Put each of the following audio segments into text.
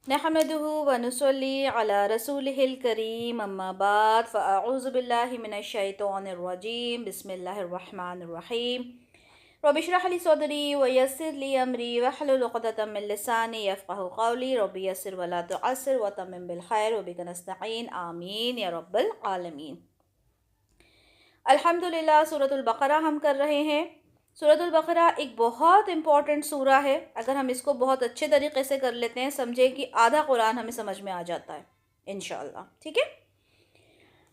نحمده ونصلي على رسوله الكريم اما بعد فاعوذ بالله من الشيطان الرجيم بسم الله الرحمن الرحيم رب اشرح لي صدري ويسر لي امري واحلل عقدة من لساني يفقهوا قولي رب يسر ولا تعسر وتمم بالخير وبك نستعين آمين یا رب العالمین۔ الحمدللہ سورۃ البقرہ ہم کر رہے ہیں۔ سورۃ البقرہ ایک بہت امپورٹنٹ سورہ ہے۔ اگر ہم اس کو بہت اچھے طریقے سے کر لیتے ہیں، سمجھے کہ آدھا قرآن ہمیں سمجھ میں آ جاتا ہے انشاءاللہ، ٹھیک ہے۔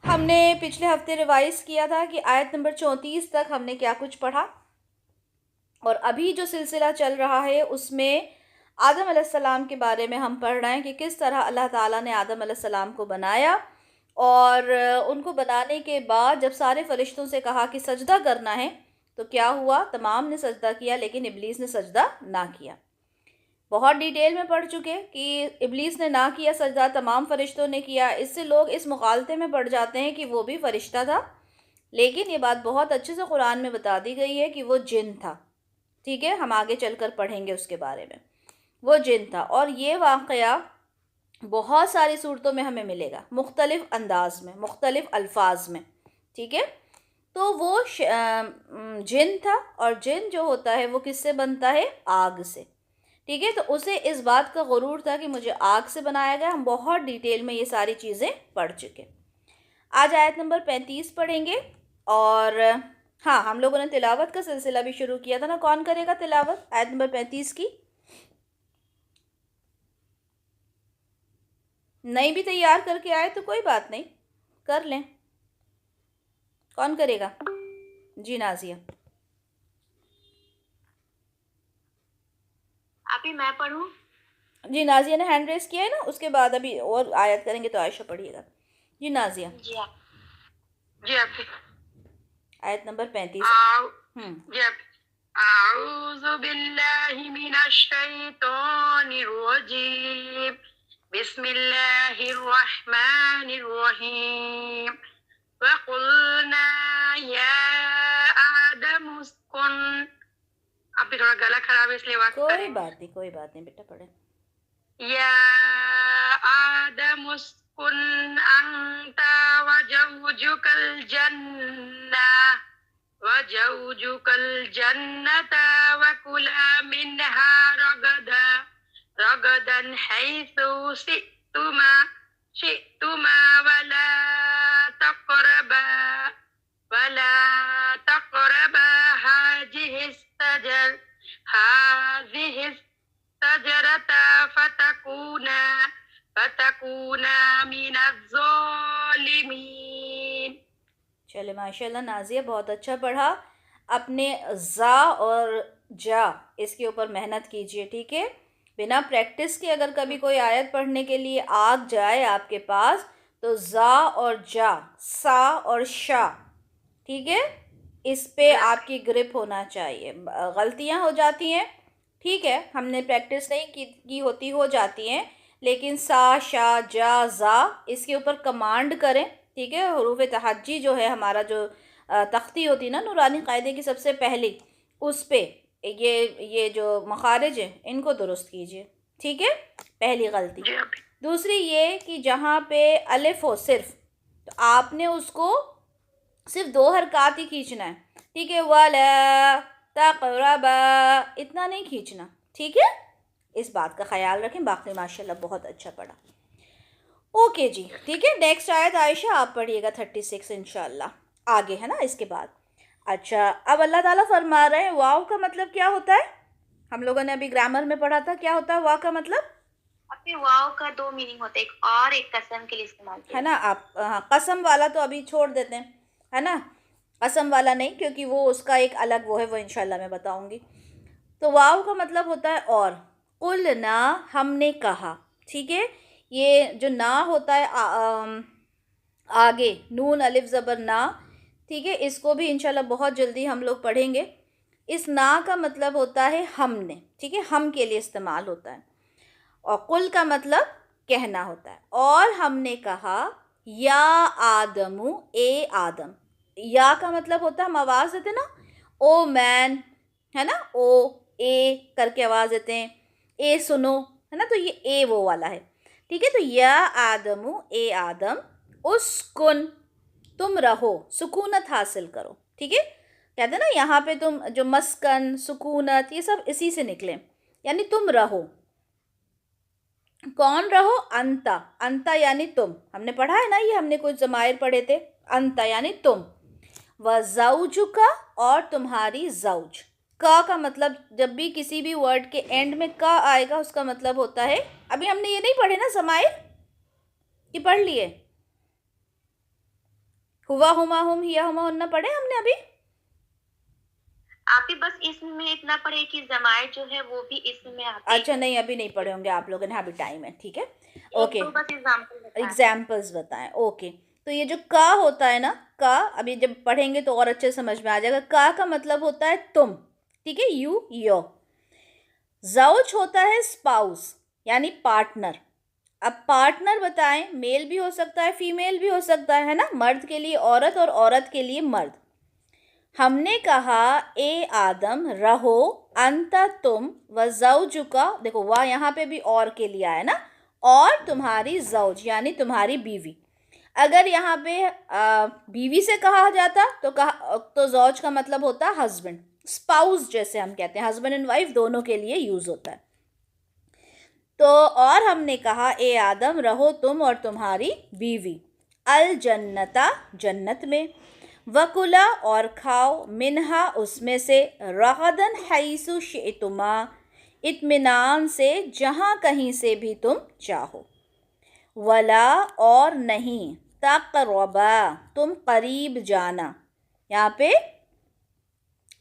ہم نے پچھلے ہفتے ریوائز کیا تھا کہ آیت نمبر 34 تک ہم نے کیا کچھ پڑھا، اور ابھی جو سلسلہ چل رہا ہے اس میں آدم علیہ السلام کے بارے میں ہم پڑھ رہے ہیں کہ کس طرح اللہ تعالیٰ نے آدم علیہ السلام کو بنایا، اور ان کو بنانے کے بعد جب سارے فرشتوں سے کہا کہ سجدہ کرنا ہے تو کیا ہوا؟ تمام نے سجدہ کیا لیکن ابلیس نے سجدہ نہ کیا۔ بہت ڈیٹیل میں پڑھ چکے کہ ابلیس نے نہ کیا سجدہ، تمام فرشتوں نے کیا۔ اس سے لوگ اس مغالطے میں پڑ جاتے ہیں کہ وہ بھی فرشتہ تھا، لیکن یہ بات بہت اچھے سے قرآن میں بتا دی گئی ہے کہ وہ جن تھا، ٹھیک ہے۔ ہم آگے چل کر پڑھیں گے اس کے بارے میں۔ وہ جن تھا، اور یہ واقعہ بہت ساری صورتوں میں ہمیں ملے گا، مختلف انداز میں، مختلف الفاظ میں، ٹھیک ہے۔ تو وہ جن تھا، اور جن جو ہوتا ہے وہ کس سے بنتا ہے؟ آگ سے، ٹھیک ہے۔ تو اسے اس بات کا غرور تھا کہ مجھے آگ سے بنایا گیا۔ ہم بہت ڈیٹیل میں یہ ساری چیزیں پڑھ چکے۔ آج آیت نمبر 35 پڑھیں گے، اور ہاں ہم لوگوں نے تلاوت کا سلسلہ بھی شروع کیا تھا نا۔ کون کرے گا تلاوت آیت نمبر 35 کی؟ نہیں بھی تیار کر کے آئے تو کوئی بات نہیں، کر لیں۔ کون کرے گا؟ جی نازیہ۔ ابھی میں پڑھوں؟ جی نازیہ نے ہینڈ ریز کیا ہے نا، اس کے بعد ابھی اور آیت کریں گے تو عائشہ پڑھیے گا۔ جی نازیہ، جی ابھی آیت نمبر 35۔ جی ابھی اعوذ باللہ من الشیطان الرجیم بسم اللہ الرحمن الرحیم وقلنا یا آدم اسکن، ابھی تھوڑا گلا خراب ہے اس لیے وقت کوئی بات نہیں، کوئی بات نہیں بیٹا، پڑھیں۔ یا آدم اسکن انت وزوجک الجنة وکلا منها رغدا حیث شئتما ولا تقربا هذه الشجرة فتكونا من الظالمین۔ چلے ماشاءاللہ نازیہ، بہت اچھا پڑھا۔ اپنے زا اور جا اس کے اوپر محنت کیجئے، ٹھیک ہے۔ بنا پریکٹس کے اگر کبھی کوئی آیت پڑھنے کے لیے آگ جائے آپ کے پاس تو زا اور جا، سا اور شا، ٹھیک ہے، اس پہ آپ کی گرپ ہونا چاہیے۔ غلطیاں ہو جاتی ہیں، ٹھیک ہے، ہم نے پریکٹس نہیں کی ہوتی، ہو جاتی ہیں، لیکن سا شا جا زا اس کے اوپر کمانڈ کریں، ٹھیک ہے۔ حروف تہجی جو ہے ہمارا، جو تختی ہوتی ہے نا نورانی قاعدے کی سب سے پہلی، اس پہ یہ جو مخارج ہیں ان کو درست کیجئے، ٹھیک ہے، پہلی غلطی۔ دوسری یہ کہ جہاں پہ الف ہو صرف، تو آپ نے اس کو صرف 2 حرکات ہی کھینچنا ہے، ٹھیک ہے۔ وَلَا تَقْرَبَا اتنا نہیں کھینچنا، ٹھیک ہے، اس بات کا خیال رکھیں۔ باقی ماشاءاللہ بہت اچھا پڑھا، اوکے جی، ٹھیک ہے۔ نیکسٹ آیت عائشہ آپ پڑھیے گا 36 انشاءاللہ، آگے ہے نا اس کے بعد۔ اچھا، اب اللہ تعالیٰ فرما رہے ہیں واو کا مطلب کیا ہوتا ہے؟ ہم لوگوں نے ابھی گرامر میں پڑھا تھا، کیا ہوتا ہے واو کا مطلب؟ اپنے واو کا 2 میننگ ہوتا ہے، ایک اور ایک قسم کے لیے استعمال کیا ہے نا۔ آپ قسم والا تو ابھی چھوڑ دیتے ہیں، ہے نا، قسم والا نہیں، کیونکہ وہ اس کا ایک الگ وہ ہے، وہ انشاءاللہ میں بتاؤں گی۔ تو واو کا مطلب ہوتا ہے اور، قلنا ہم نے کہا، ٹھیک ہے۔ یہ جو نا ہوتا ہے آگے نون الف زبر نا، ٹھیک ہے، اس کو بھی انشاءاللہ بہت جلدی ہم لوگ پڑھیں گے۔ اس نا کا مطلب ہوتا ہے ہم نے، ٹھیک ہے، ہم کے لیے استعمال ہوتا ہے، اور قل کا مطلب کہنا ہوتا ہے۔ اور ہم نے کہا یا آدم، اے آدم، یا کا مطلب ہوتا ہے ہم آواز دیتے نا، او مین، ہے نا، او اے کر کے آواز دیتے ہیں، اے سنو، ہے نا, تو یہ اے وہ والا ہے. ٹھیک ہے, تو یا آدمو, اے آدم, اسکن, تم رہو, سکونت حاصل کرو. ٹھیک ہے, کہتے ہیں نا یہاں پہ تم جو مسکن, سکونت, یہ سب اسی سے نکلے, یعنی تم رہو. کون رہو؟ انتا, انتا یعنی تم. ہم نے پڑھا ہے نا, یہ ہم نے کچھ ضمائر پڑھے تھے. انتا یعنی تم, وزوجکا, اور تمہاری زوج. کا مطلب جب بھی کسی بھی ورڈ کے اینڈ میں کا آئے گا اس کا مطلب ہوتا ہے, ابھی ہم نے یہ نہیں پڑھے نا ضمائر, یہ پڑھ لیے, ہوا, ہما, ہم, ہیا, ہما, ہن پڑھے ہم نے ابھی. آپ ہی بس اس میں اتنا پڑھے کہ ضمائر جو ہے وہ بھی اس میں آتے ہیں. اچھا نہیں, ابھی نہیں پڑھے ہوں گے آپ لوگوں نے, ابھی ٹائم ہے. ٹھیک ہے, اوکے, بس ایگزامپلز بتائیں. اوکے, تو یہ جو کا ہوتا ہے نا, کا ابھی جب پڑھیں گے تو اور اچھے سمجھ میں آ جائے گا. کا مطلب ہوتا ہے تم. ٹھیک ہے, یو, یو. زوج ہوتا ہے اسپاؤس یعنی پارٹنر. اب پارٹنر بتائیں, میل بھی ہو سکتا ہے, فیمیل بھی ہو سکتا ہے نا, مرد کے لیے عورت اور عورت کے لیے مرد. ہم نے کہا اے آدم رہو, انتا تم, وزوجکا, دیکھو واہ یہاں پہ بھی اور کے لیے آیا نا, اور تمہاری زوج یعنی تمہاری بیوی. اگر یہاں پہ بیوی سے کہا جاتا تو زوج کا مطلب ہوتا ہسبینڈ, اسپاؤس جیسے ہم کہتے ہیں, ہسبینڈ اینڈ وائف دونوں کے لیے یوز ہوتا ہے. تو اور ہم نے کہا اے آدم رہو تم اور تمہاری بیوی, الجنتا, جنت میں, وکلا, اور کھاؤ, منہا, اس میں سے, رغدن حیث شئتما, اطمینان سے, جہاں کہیں سے بھی تم چاہو, ولا, اور نہیں, تقربا, تم قریب جانا. یہاں پہ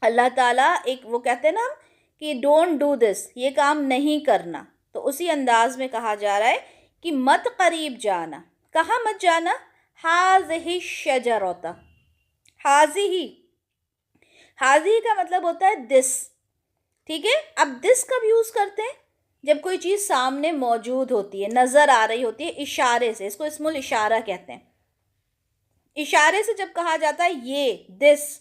اللہ تعالیٰ ایک وہ کہتے ہیں نا ہم کہ ڈونٹ ڈو دس, یہ کام نہیں کرنا, تو اسی انداز میں کہا جا رہا ہے کہ مت قریب جانا. کہاں مت جانا؟ ہاذہ الشجرۃ, حاضی کا مطلب ہوتا ہے دس. ٹھیک ہے, اب دس کب یوز کرتے ہیں؟ جب کوئی چیز سامنے موجود ہوتی ہے, نظر آ رہی ہوتی ہے, اشارے سے, اس کو اسم الاشارہ کہتے ہیں. اشارے سے جب کہا جاتا ہے یہ دس,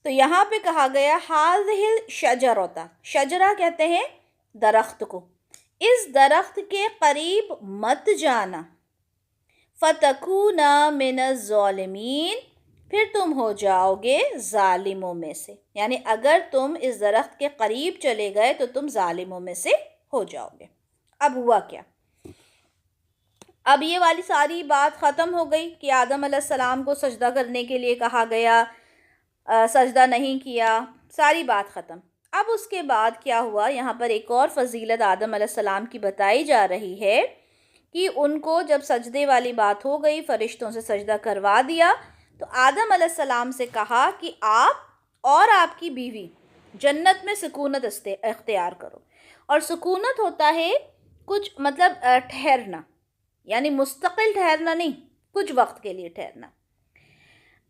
تو یہاں پہ کہا گیا ہاذہ الشجرۃ, شجرہ کہتے ہیں درخت کو, اس درخت کے قریب مت جانا. فتکونا من الظالمین, پھر تم ہو جاؤ گے ظالموں میں سے, یعنی اگر تم اس درخت کے قریب چلے گئے تو تم ظالموں میں سے ہو جاؤ گے. اب ہوا کیا؟ اب یہ والی ساری بات ختم ہو گئی کہ آدم علیہ السلام کو سجدہ کرنے کے لیے کہا گیا, سجدہ نہیں کیا, ساری بات ختم. اب اس کے بعد کیا ہوا, یہاں پر ایک اور فضیلت آدم علیہ السلام کی بتائی جا رہی ہے کہ ان کو جب سجدے والی بات ہو گئی, فرشتوں سے سجدہ کروا دیا, تو آدم علیہ السلام سے کہا کہ آپ اور آپ کی بیوی جنت میں سکونت اختیار کرو. اور سکونت ہوتا ہے کچھ مطلب ٹھہرنا, یعنی مستقل ٹھہرنا نہیں, کچھ وقت کے لیے ٹھہرنا.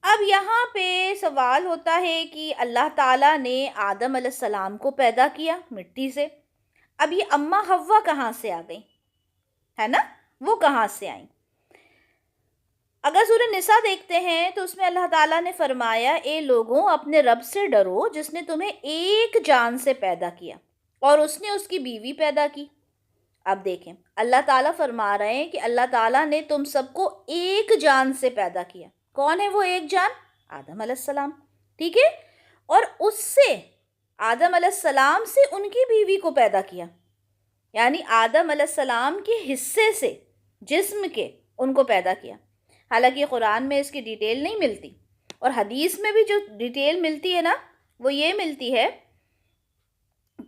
اب یہاں پہ سوال ہوتا ہے کہ اللہ تعالیٰ نے آدم علیہ السلام کو پیدا کیا مٹی سے, اب یہ اماں حوا کہاں سے آ گئی, ہے نا, وہ کہاں سے آئیں؟ اگر سورہ نساء دیکھتے ہیں تو اس میں اللہ تعالیٰ نے فرمایا اے لوگوں اپنے رب سے ڈرو جس نے تمہیں ایک جان سے پیدا کیا اور اس نے اس کی بیوی پیدا کی. اب دیکھیں اللہ تعالیٰ فرما رہے ہیں کہ اللہ تعالیٰ نے تم سب کو ایک جان سے پیدا کیا. کون ہے وہ ایک جان؟ آدم علیہ السلام. ٹھیک ہے, اور اس سے آدم علیہ السلام سے ان کی بیوی کو پیدا کیا, یعنی آدم علیہ السلام کے حصے سے, جسم کے, ان کو پیدا کیا. حالانکہ قرآن میں اس کی ڈیٹیل نہیں ملتی, اور حدیث میں بھی جو ڈیٹیل ملتی ہے نا وہ یہ ملتی ہے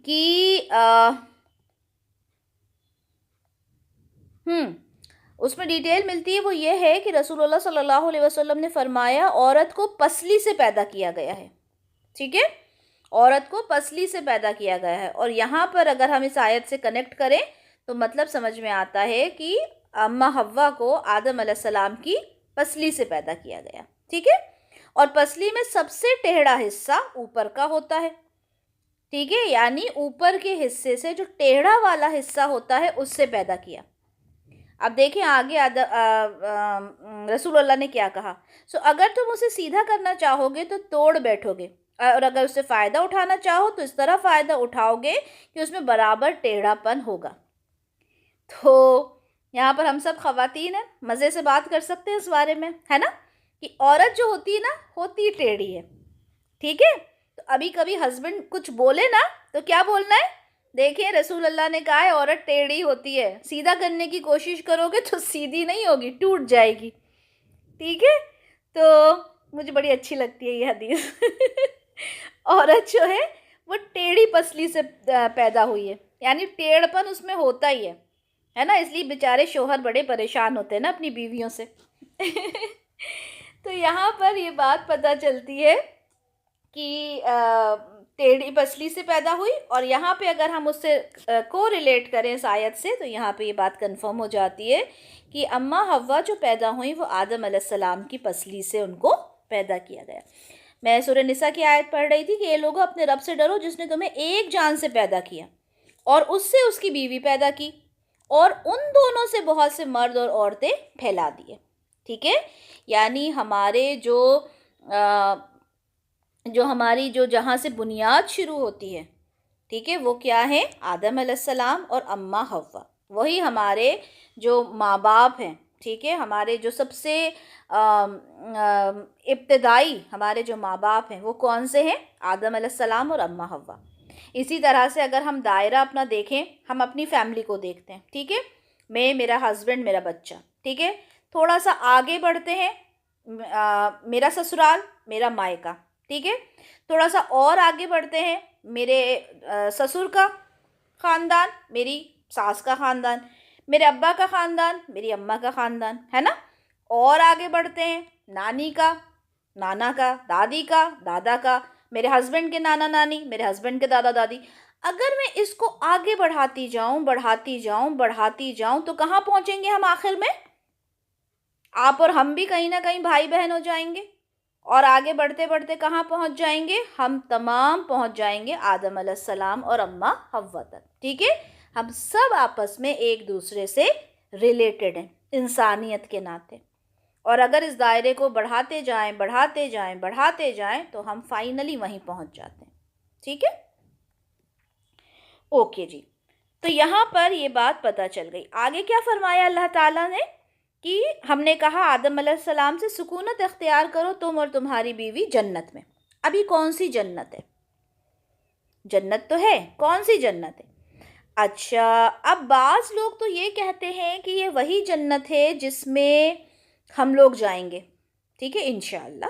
کہ اس میں ڈیٹیل ملتی ہے, وہ یہ ہے کہ رسول اللہ صلی اللہ علیہ وسلم نے فرمایا عورت کو پسلی سے پیدا کیا گیا ہے. ٹھیک ہے, عورت کو پسلی سے پیدا کیا گیا ہے. اور یہاں پر اگر ہم اس آیت سے کنیکٹ کریں تو مطلب سمجھ میں آتا ہے کہ اماں حوا کو آدم علیہ السلام کی پسلی سے پیدا کیا گیا. ٹھیک ہے, اور پسلی میں سب سے ٹیڑھا حصہ اوپر کا ہوتا ہے. ٹھیک ہے, یعنی اوپر کے حصے سے جو ٹیڑھا والا حصہ ہوتا ہے اس سے پیدا کیا. اب دیکھیں آگے رسول اللہ نے کیا کہا, اگر تم اسے سیدھا کرنا چاہو گے تو توڑ بیٹھو گے, اور اگر اس سے فائدہ اٹھانا چاہو تو اس طرح فائدہ اٹھاؤ گے کہ اس میں برابر ٹیڑھا پن ہوگا. تو یہاں پر ہم سب خواتین ہیں، مزے سے بات کر سکتے ہیں اس بارے میں، ہے نا، کہ عورت جو ہوتی ہے نا ہوتی ٹیڑھی ہے، ٹھیک ہے. تو ابھی کبھی ہسبینڈ کچھ بولے نا تو کیا بولنا ہے؟ دیکھیں رسول اللہ نے کہا ہے عورت ٹیڑھی ہوتی ہے، سیدھا کرنے کی کوشش کرو گے تو سیدھی نہیں ہوگی، ٹوٹ جائے گی، ٹھیک ہے. تو مجھے بڑی اچھی لگتی ہے یہ حدیث. عورت جو ہے وہ ٹیڑھی پسلی سے پیدا ہوئی ہے، یعنی ٹیڑھ پن اس میں ہوتا ہی ہے نا، اس لیے بیچارے شوہر بڑے پریشان ہوتے ہیں نا اپنی بیویوں سے. تو یہاں پر یہ بات پتہ چلتی ہے کہ ٹیڑھی پسلی سے پیدا ہوئی، اور یہاں پہ اگر ہم اس سے کو ریلیٹ کریں اس آیت سے تو یہاں پہ یہ بات کنفرم ہو جاتی ہے کہ اماں حوا جو پیدا ہوئیں وہ آدم علیہ السلام کی پسلی سے ان کو پیدا کیا گیا. میں سورہ نساء کی آیت پڑھ رہی تھی کہ یہ لوگوں اپنے رب سے ڈرو جس نے تمہیں ایک جان سے پیدا کیا اور اس سے اس کی بیوی پیدا کی اور ان دونوں سے بہت سے مرد اور عورتیں پھیلا دیے. ٹھیک ہے، یعنی ہمارے جو ہماری جو جہاں سے بنیاد شروع ہوتی ہے، ٹھیک ہے، وہ کیا ہے؟ آدم علیہ السلام اور اماں حوا. وہی ہمارے جو ماں باپ ہیں، ٹھیک ہے، ہمارے جو سب سے ابتدائی ہمارے جو ماں باپ ہیں وہ کون سے ہیں؟ آدم علیہ السلام اور اماں حوا. اسی طرح سے اگر ہم دائرہ اپنا دیکھیں، ہم اپنی فیملی کو دیکھتے ہیں، ٹھیک ہے، میں، میرا ہسبینڈ، میرا بچہ، ٹھیک ہے. تھوڑا سا آگے بڑھتے ہیں، میرا سسرال، میرا مائکہ، ٹھیک ہے. تھوڑا سا اور آگے بڑھتے ہیں، میرے سسر کا خاندان، میری ساس کا خاندان، میرے ابا کا خاندان، میری اماں کا خاندان، ہے نا. اور آگے بڑھتے ہیں، نانی کا، نانا کا، دادی کا، دادا کا، میرے ہسبینڈ کے نانا نانی، میرے ہسبینڈ کے دادا دادی. اگر میں اس کو آگے بڑھاتی جاؤں تو کہاں پہنچیں گے ہم آخر میں؟ آپ اور ہم بھی کہیں نہ کہیں بھائی بہن ہو جائیں گے، اور آگے بڑھتے بڑھتے کہاں پہنچ جائیں گے؟ ہم تمام پہنچ جائیں گے آدم علیہ السلام اور اماں حوا تک، ٹھیک ہے. ہم سب آپس میں ایک دوسرے سے ریلیٹڈ ہیں انسانیت کے ناطے، اور اگر اس دائرے کو بڑھاتے جائیں تو ہم فائنلی وہیں پہنچ جاتے ہیں. ٹھیک ہے، اوکے جی. تو یہاں پر یہ بات پتہ چل گئی. آگے کیا فرمایا اللہ تعالیٰ نے کہ ہم نے کہا آدم علیہ السلام سے سکونت اختیار کرو تم اور تمہاری بیوی جنت میں. ابھی کون سی جنت ہے؟ جنت تو ہے، کون سی جنت ہے؟ اچھا، اب بعض لوگ تو یہ کہتے ہیں کہ یہ وہی جنت ہے جس میں ہم لوگ جائیں گے، ٹھیک ہے، انشاءاللہ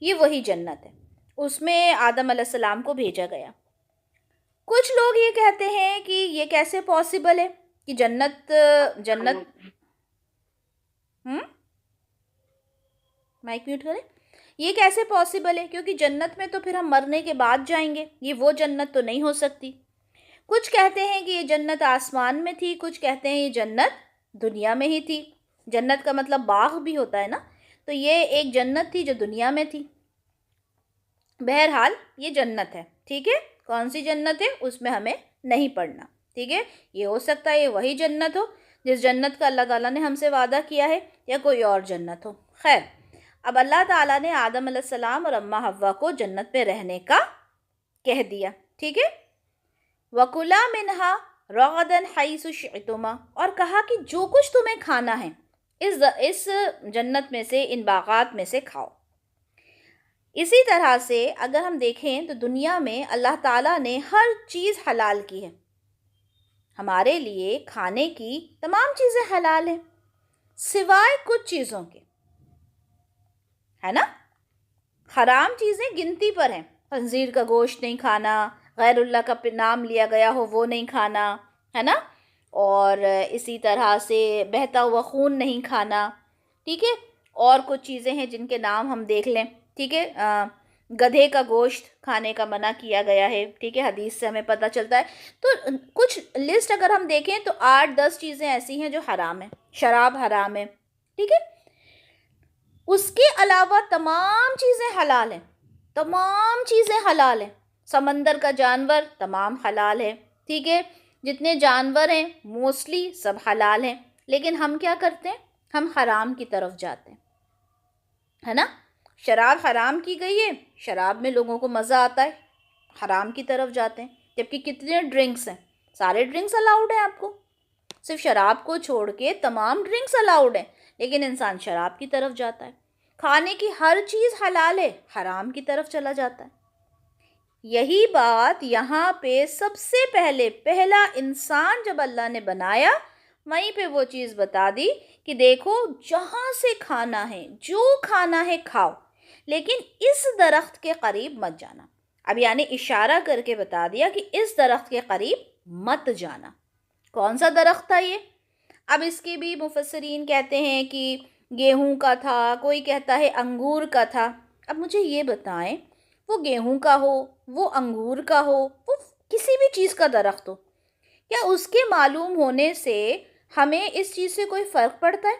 یہ وہی جنت ہے، اس میں آدم علیہ السلام کو بھیجا گیا. کچھ لوگ یہ کہتے ہیں کہ یہ کیسے پاسبل ہے کہ جنت مائک میوٹ کریں. یہ کیسے پاسبل ہے؟ کیونکہ جنت میں تو پھر ہم مرنے کے بعد جائیں گے، یہ وہ جنت تو نہیں ہو سکتی. کچھ کہتے ہیں کہ یہ جنت آسمان میں تھی، کچھ کہتے ہیں یہ جنت دنیا میں ہی تھی. جنت کا مطلب باغ بھی ہوتا ہے نا، تو یہ ایک جنت تھی جو دنیا میں تھی. بہرحال یہ جنت ہے، ٹھیک ہے. کون سی جنت ہے اس میں ہمیں نہیں پڑھنا، ٹھیک ہے. یہ ہو سکتا ہے یہ وہی جنت ہو جس جنت کا اللہ تعالیٰ نے ہم سے وعدہ کیا ہے، یا کوئی اور جنت ہو. خیر، اب اللہ تعالیٰ نے آدم علیہ السلام اور اماں حوا کو جنت میں رہنے کا کہہ دیا، ٹھیک ہے. وَكُلَا مِنْهَا رَغَدًا حَيْثُ شِئْتُمَا، اور کہا کہ جو کچھ تمہیں کھانا ہے اس جنت میں سے، ان باغات میں سے کھاؤ. اسی طرح سے اگر ہم دیکھیں تو دنیا میں اللہ تعالیٰ نے ہر چیز حلال کی ہے. ہمارے لیے کھانے کی تمام چیزیں حلال ہیں سوائے کچھ چیزوں کے، ہے نا. حرام چیزیں گنتی پر ہیں، خنزیر کا گوشت نہیں کھانا، غیر اللہ کا نام لیا گیا ہو وہ نہیں کھانا، ہے نا. اور اسی طرح سے بہتا ہوا خون نہیں کھانا، ٹھیک ہے. اور کچھ چیزیں ہیں جن کے نام ہم دیکھ لیں، ٹھیک ہے. گدھے کا گوشت کھانے کا منع کیا گیا ہے، ٹھیک ہے، حدیث سے ہمیں پتہ چلتا ہے. تو کچھ لسٹ اگر ہم دیکھیں تو 8-10 چیزیں ایسی ہیں جو حرام ہیں. شراب حرام ہے، ٹھیک ہے. اس کے علاوہ تمام چیزیں حلال ہیں، تمام چیزیں حلال ہیں. سمندر کا جانور تمام حلال ہے، ٹھیک ہے. جتنے جانور ہیں موسٹلی سب حلال ہیں. لیکن ہم کیا کرتے ہیں؟ ہم حرام کی طرف جاتے ہیں، ہے نا. شراب حرام کی گئی ہے، شراب میں لوگوں کو مزہ آتا ہے، حرام کی طرف جاتے ہیں. جبکہ کتنے ڈرنکس ہیں، سارے ڈرنکس الاؤڈ ہیں آپ کو. صرف شراب کو چھوڑ کے تمام ڈرنکس الاؤڈ ہیں، لیکن انسان شراب کی طرف جاتا ہے، کھانے کی ہر چیز حلال ہے، حرام کی طرف چلا جاتا ہے۔ یہی بات یہاں پہ سب سے پہلا انسان جب اللہ نے بنایا، وہیں پہ وہ چیز بتا دی کہ دیکھو جہاں سے کھانا ہے، جو کھانا ہے کھاؤ، لیکن اس درخت کے قریب مت جانا۔ اب یعنی اشارہ کر کے بتا دیا کہ اس درخت کے قریب مت جانا۔ کون سا درخت تھا یہ؟ اب اس کے بھی مفسرین کہتے ہیں کہ گیہوں کا تھا، کوئی کہتا ہے انگور کا تھا۔ اب مجھے یہ بتائیں، وہ گیہوں کا ہو، وہ انگور کا ہو، وہ کسی بھی چیز کا درخت ہو، کیا اس کے معلوم ہونے سے ہمیں اس چیز سے کوئی فرق پڑتا ہے؟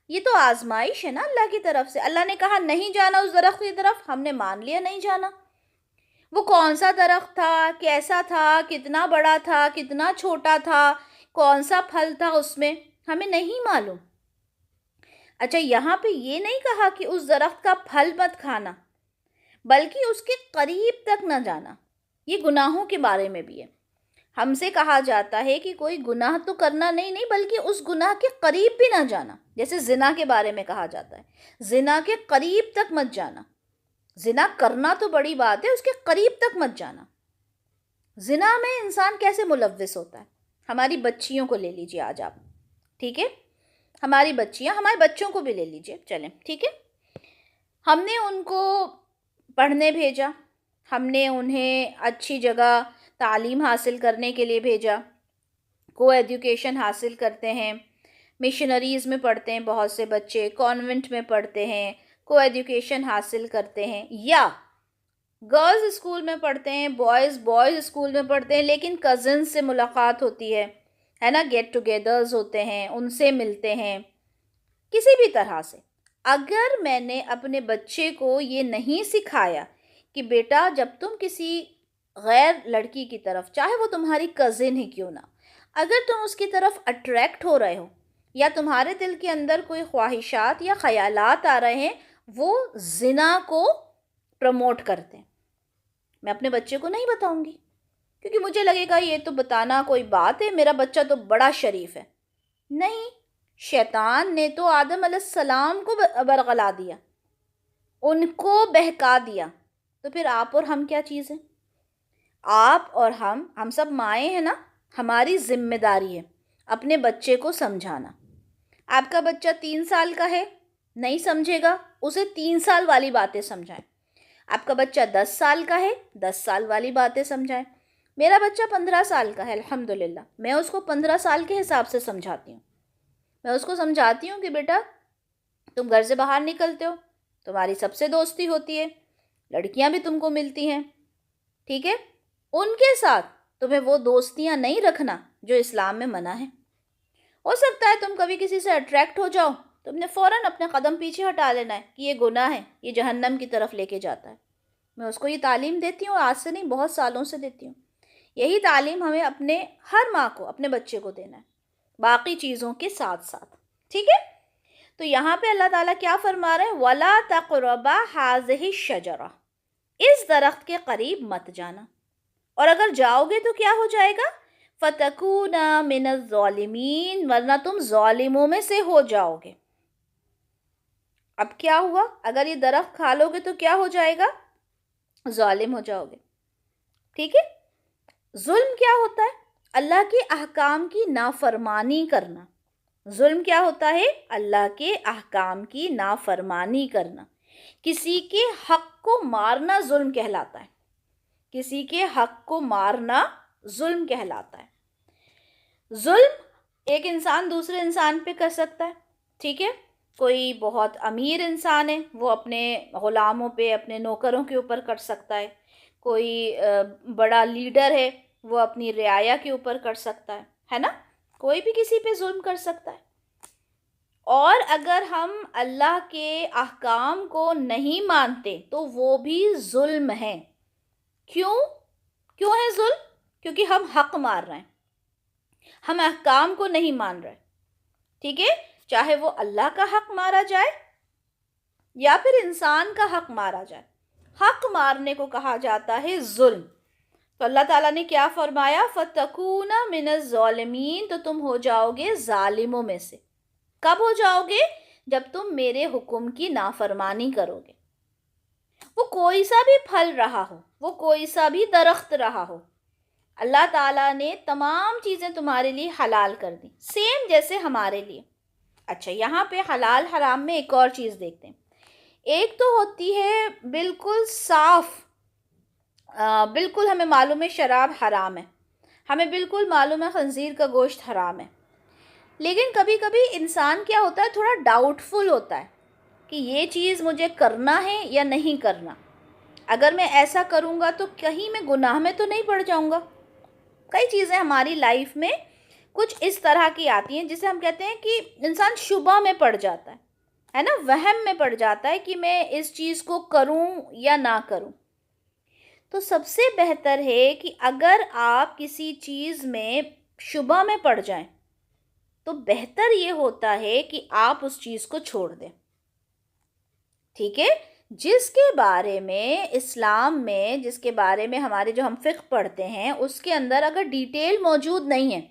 یہ تو آزمائش ہے نا اللہ کی طرف سے۔ اللہ نے کہا نہیں جانا اس درخت کی طرف، ہم نے مان لیا نہیں جانا۔ وہ کون سا درخت تھا، کیسا تھا، کتنا بڑا تھا، کتنا چھوٹا تھا، کون سا پھل تھا اس میں، ہمیں نہیں معلوم۔ اچھا، یہاں پہ یہ نہیں کہا کہ اس درخت کا پھل مت کھانا، بلکہ اس کے قریب تک نہ جانا۔ یہ گناہوں کے بارے میں بھی ہے۔ ہم سے کہا جاتا ہے کہ کوئی گناہ تو کرنا نہیں بلکہ اس گناہ کے قریب بھی نہ جانا۔ جیسے زنا کے بارے میں کہا جاتا ہے، زنا کے قریب تک مت جانا۔ زنا کرنا تو بڑی بات ہے، اس کے قریب تک مت جانا۔ زنا میں انسان کیسے ملوث ہوتا ہے؟ ہماری بچیوں کو لے لیجئے آج آپ، ٹھیک ہے؟ ہماری بچیاں، ہمارے بچوں کو بھی لے لیجئے، چلیں ٹھیک ہے؟ ہم نے ان کو پڑھنے بھیجا، ہم نے انہیں اچھی جگہ تعلیم حاصل کرنے کے لیے بھیجا، کو ایجوکیشن حاصل کرتے ہیں، مشنریز میں پڑھتے ہیں، بہت سے بچے کانوینٹ میں پڑھتے ہیں، کو ایجوکیشن حاصل کرتے ہیں، یا گرلز اسکول میں پڑھتے ہیں، بوائز اسکول میں پڑھتے ہیں، لیکن کزنز سے ملاقات ہوتی ہے نا، گیٹ ٹوگیدرز ہوتے ہیں، ان سے ملتے ہیں، کسی بھی طرح سے۔ اگر میں نے اپنے بچے کو یہ نہیں سکھایا کہ بیٹا جب تم کسی غیر لڑکی کی طرف، چاہے وہ تمہاری کزن ہی کیوں نہ، اگر تم اس کی طرف اٹریکٹ ہو رہے ہو یا تمہارے دل کے اندر کوئی خواہشات یا خیالات آ رہے ہیں، وہ زنا کو پروموٹ کرتے ہیں، میں اپنے بچے کو نہیں بتاؤں گی، کیونکہ مجھے لگے گا یہ تو بتانا کوئی بات ہے، میرا بچہ تو بڑا شریف ہے۔ نہیں، شیطان نے تو آدم علیہ السلام کو برگلا دیا، ان کو بہکا دیا، تو پھر آپ اور ہم کیا چیز ہیں؟ آپ اور ہم سب مائیں ہیں نا، ہماری ذمہ داری ہے اپنے بچے کو سمجھانا۔ آپ کا بچہ 3 سال کا ہے، نہیں سمجھے گا، اسے 3 سال والی باتیں سمجھائیں۔ آپ کا بچہ 10 سال کا ہے، 10 سال والی باتیں سمجھائیں۔ میرا بچہ 15 سال کا ہے، الحمدللہ، میں اس کو 15 سال کے حساب سے سمجھاتی ہوں۔ میں اس کو سمجھاتی ہوں کہ بیٹا تم گھر سے باہر نکلتے ہو، تمہاری سب سے دوستی ہوتی ہے، لڑکیاں بھی تم کو ملتی ہیں، ٹھیک ہے؟ ان کے ساتھ تمہیں وہ دوستیاں نہیں رکھنا جو اسلام میں منع ہے۔ ہو سکتا ہے تم کبھی کسی سے اٹریکٹ ہو جاؤ، تم نے فوراً اپنے قدم پیچھے ہٹا لینا ہے کہ یہ گناہ ہے، یہ جہنم کی طرف لے کے جاتا ہے۔ میں اس کو یہ تعلیم دیتی ہوں، آج سے نہیں بہت سالوں سے دیتی ہوں۔ یہی تعلیم ہمیں اپنے ہر ماں کو اپنے بچے کو دینا ہے، باقی چیزوں کے ساتھ ساتھ، ٹھیک ہے؟ تو یہاں پہ اللہ تعالیٰ کیا فرما رہے ہیں؟ وَلَا تَقْرَبَا هَٰذِهِ الشَّجَرَةَ، اس درخت کے قریب مت جانا، اور اگر جاؤ گے تو کیا ہو جائے گا؟ فَتَكُونَ مِنَ الظَّالِمِينَ، ورنہ تم ظالموں میں سے ہو جاؤ گے۔ اب کیا ہوا؟ اگر یہ درخت کھا لو گے تو کیا ہو جائے گا؟ ظالم ہو جاؤ گے، ٹھیک ہے؟ ظلم کیا ہوتا ہے؟ اللہ کے احکام کی نافرمانی کرنا۔ ظلم کیا ہوتا ہے؟ اللہ کے احکام کی نافرمانی کرنا۔ کسی کے حق کو مارنا ظلم کہلاتا ہے، کسی کے حق کو مارنا ظلم کہلاتا ہے۔ ظلم ایک انسان دوسرے انسان پہ کر سکتا ہے، ٹھیک ہے؟ کوئی بہت امیر انسان ہے، وہ اپنے غلاموں پہ، اپنے نوکروں کے اوپر کر سکتا ہے۔ کوئی بڑا لیڈر ہے، وہ اپنی رعایا کے اوپر کر سکتا ہے نا؟ کوئی بھی کسی پہ ظلم کر سکتا ہے۔ اور اگر ہم اللہ کے احکام کو نہیں مانتے تو وہ بھی ظلم ہے۔ کیوں ہے ظلم؟ کیونکہ ہم حق مار رہے ہیں، ہم احکام کو نہیں مان رہے، ٹھیک ہے؟ چاہے وہ اللہ کا حق مارا جائے یا پھر انسان کا حق مارا جائے، حق مارنے کو کہا جاتا ہے ظلم۔ تو اللہ تعالیٰ نے کیا فرمایا؟ فَتَكُونَ مِنَ الظَّالِمِينَ، تو تم ہو جاؤ گے ظالموں میں سے۔ کب ہو جاؤ گے؟ جب تم میرے حکم کی نافرمانی کرو گے۔ وہ کوئی سا بھی پھل رہا ہو، وہ کوئی سا بھی درخت رہا ہو، اللہ تعالیٰ نے تمام چیزیں تمہارے لیے حلال کر دی، سیم جیسے ہمارے لیے۔ اچھا، یہاں پہ حلال حرام میں ایک اور چیز دیکھتے ہیں۔ ایک تو ہوتی ہے بالکل صاف، بالکل ہمیں معلوم ہے شراب حرام ہے، ہمیں بالکل معلوم ہے خنزیر کا گوشت حرام ہے، لیکن کبھی کبھی انسان کیا ہوتا ہے، تھوڑا ڈاؤٹ فل ہوتا ہے کہ یہ چیز مجھے کرنا ہے یا نہیں کرنا، اگر میں ایسا کروں گا تو کہیں میں گناہ میں تو نہیں پڑ جاؤں گا۔ کئی چیزیں ہماری لائف میں کچھ اس طرح کی آتی ہیں جسے ہم کہتے ہیں کہ انسان شبہ میں پڑ جاتا ہے نا، وہم میں پڑ جاتا ہے کہ میں اس چیز کو کروں یا نہ کروں۔ تو سب سے بہتر ہے کہ اگر آپ کسی چیز میں شبہ میں پڑ جائیں تو بہتر یہ ہوتا ہے کہ آپ اس چیز کو چھوڑ دیں، ٹھیک ہے؟ جس کے بارے میں اسلام میں، جس کے بارے میں ہمارے جو ہم فقہ پڑھتے ہیں اس کے اندر اگر ڈیٹیل موجود نہیں ہے،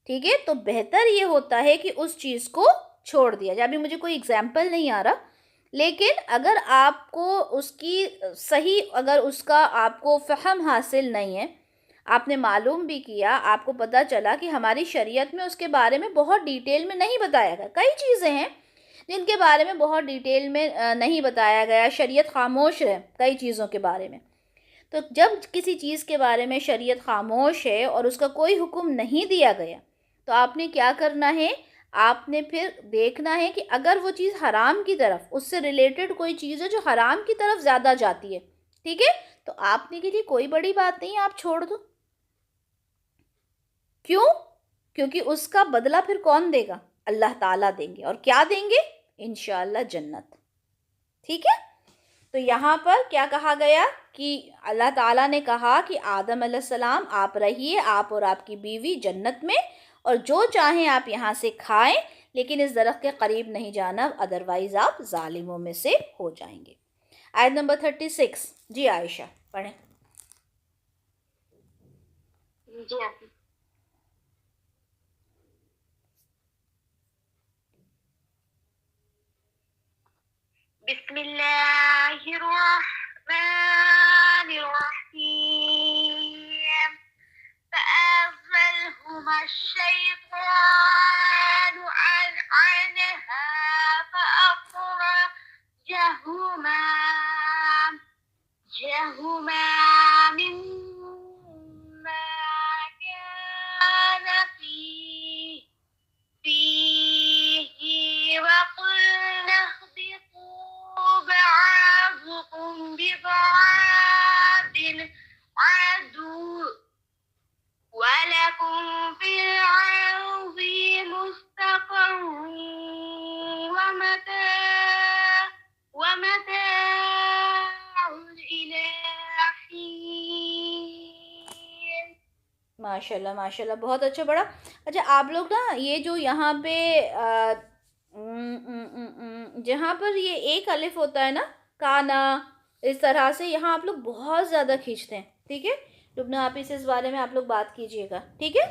ٹھیک ہے، تو بہتر یہ ہوتا ہے کہ اس چیز کو چھوڑ دیا جائے۔ ابھی مجھے کوئی اگزامپل نہیں آ رہا، لیکن اگر آپ کو اس کی صحیح، اگر اس کا آپ کو فہم حاصل نہیں ہے، آپ نے معلوم بھی کیا، آپ کو پتہ چلا کہ ہماری شریعت میں اس کے بارے میں بہت ڈیٹیل میں نہیں بتایا گیا، کئی چیزیں ہیں جن کے بارے میں بہت ڈیٹیل میں نہیں بتایا گیا، شریعت خاموش ہے کئی چیزوں کے بارے میں۔ تو جب کسی چیز کے بارے میں شریعت خاموش ہے اور اس کا کوئی حکم نہیں دیا گیا، تو آپ نے کیا کرنا ہے؟ آپ نے پھر دیکھنا ہے کہ اگر وہ چیز حرام کی طرف، اس سے ریلیٹڈ کوئی چیز ہے جو حرام کی طرف زیادہ جاتی ہے، ٹھیک ہے، تو آپ نے کے لیے کوئی بڑی بات نہیں، آپ چھوڑ دو۔ کیوں؟ کیونکہ اس کا بدلہ پھر کون دے گا؟ اللہ تعالیٰ دیں گے، اور کیا دیں گے؟ انشاءاللہ جنت، ٹھیک ہے؟ تو یہاں پر کیا کہا گیا کہ اللہ تعالیٰ نے کہا کہ آدم علیہ السلام آپ رہیے، آپ اور آپ کی بیوی جنت میں، اور جو چاہیں آپ یہاں سے کھائیں، لیکن اس درخت کے قریب نہیں جانا، ادروائز آپ ظالموں میں سے ہو جائیں گے۔ آیت نمبر 36، جی عائشہ پڑھیں۔ جی آپ بسم اللہ الرحمن الرحیم فأزلهما الشيطان عنها فأخرجهما مما كان فيه وقلنا اهبطوا بعضكم ببعض عدو وَلَكُمْ فِي الْأَرْضِ مُسْتَقَرٌّ وَمَتَاعٌ إِلَىٰ حِينٍ۔ ماشاءاللہ ماشاءاللہ، بہت اچھا پڑھا۔ اچھا، آپ لوگ نا یہ جو یہاں پہ جہاں پر یہ ایک الف ہوتا ہے نا، کانا، اس طرح سے یہاں آپ لوگ بہت زیادہ کھینچتے ہیں، ٹھیک ہے؟ لبنہ آپی سے اس بارے میں آپ لوگ بات کیجئے گا، ٹھیک ہے،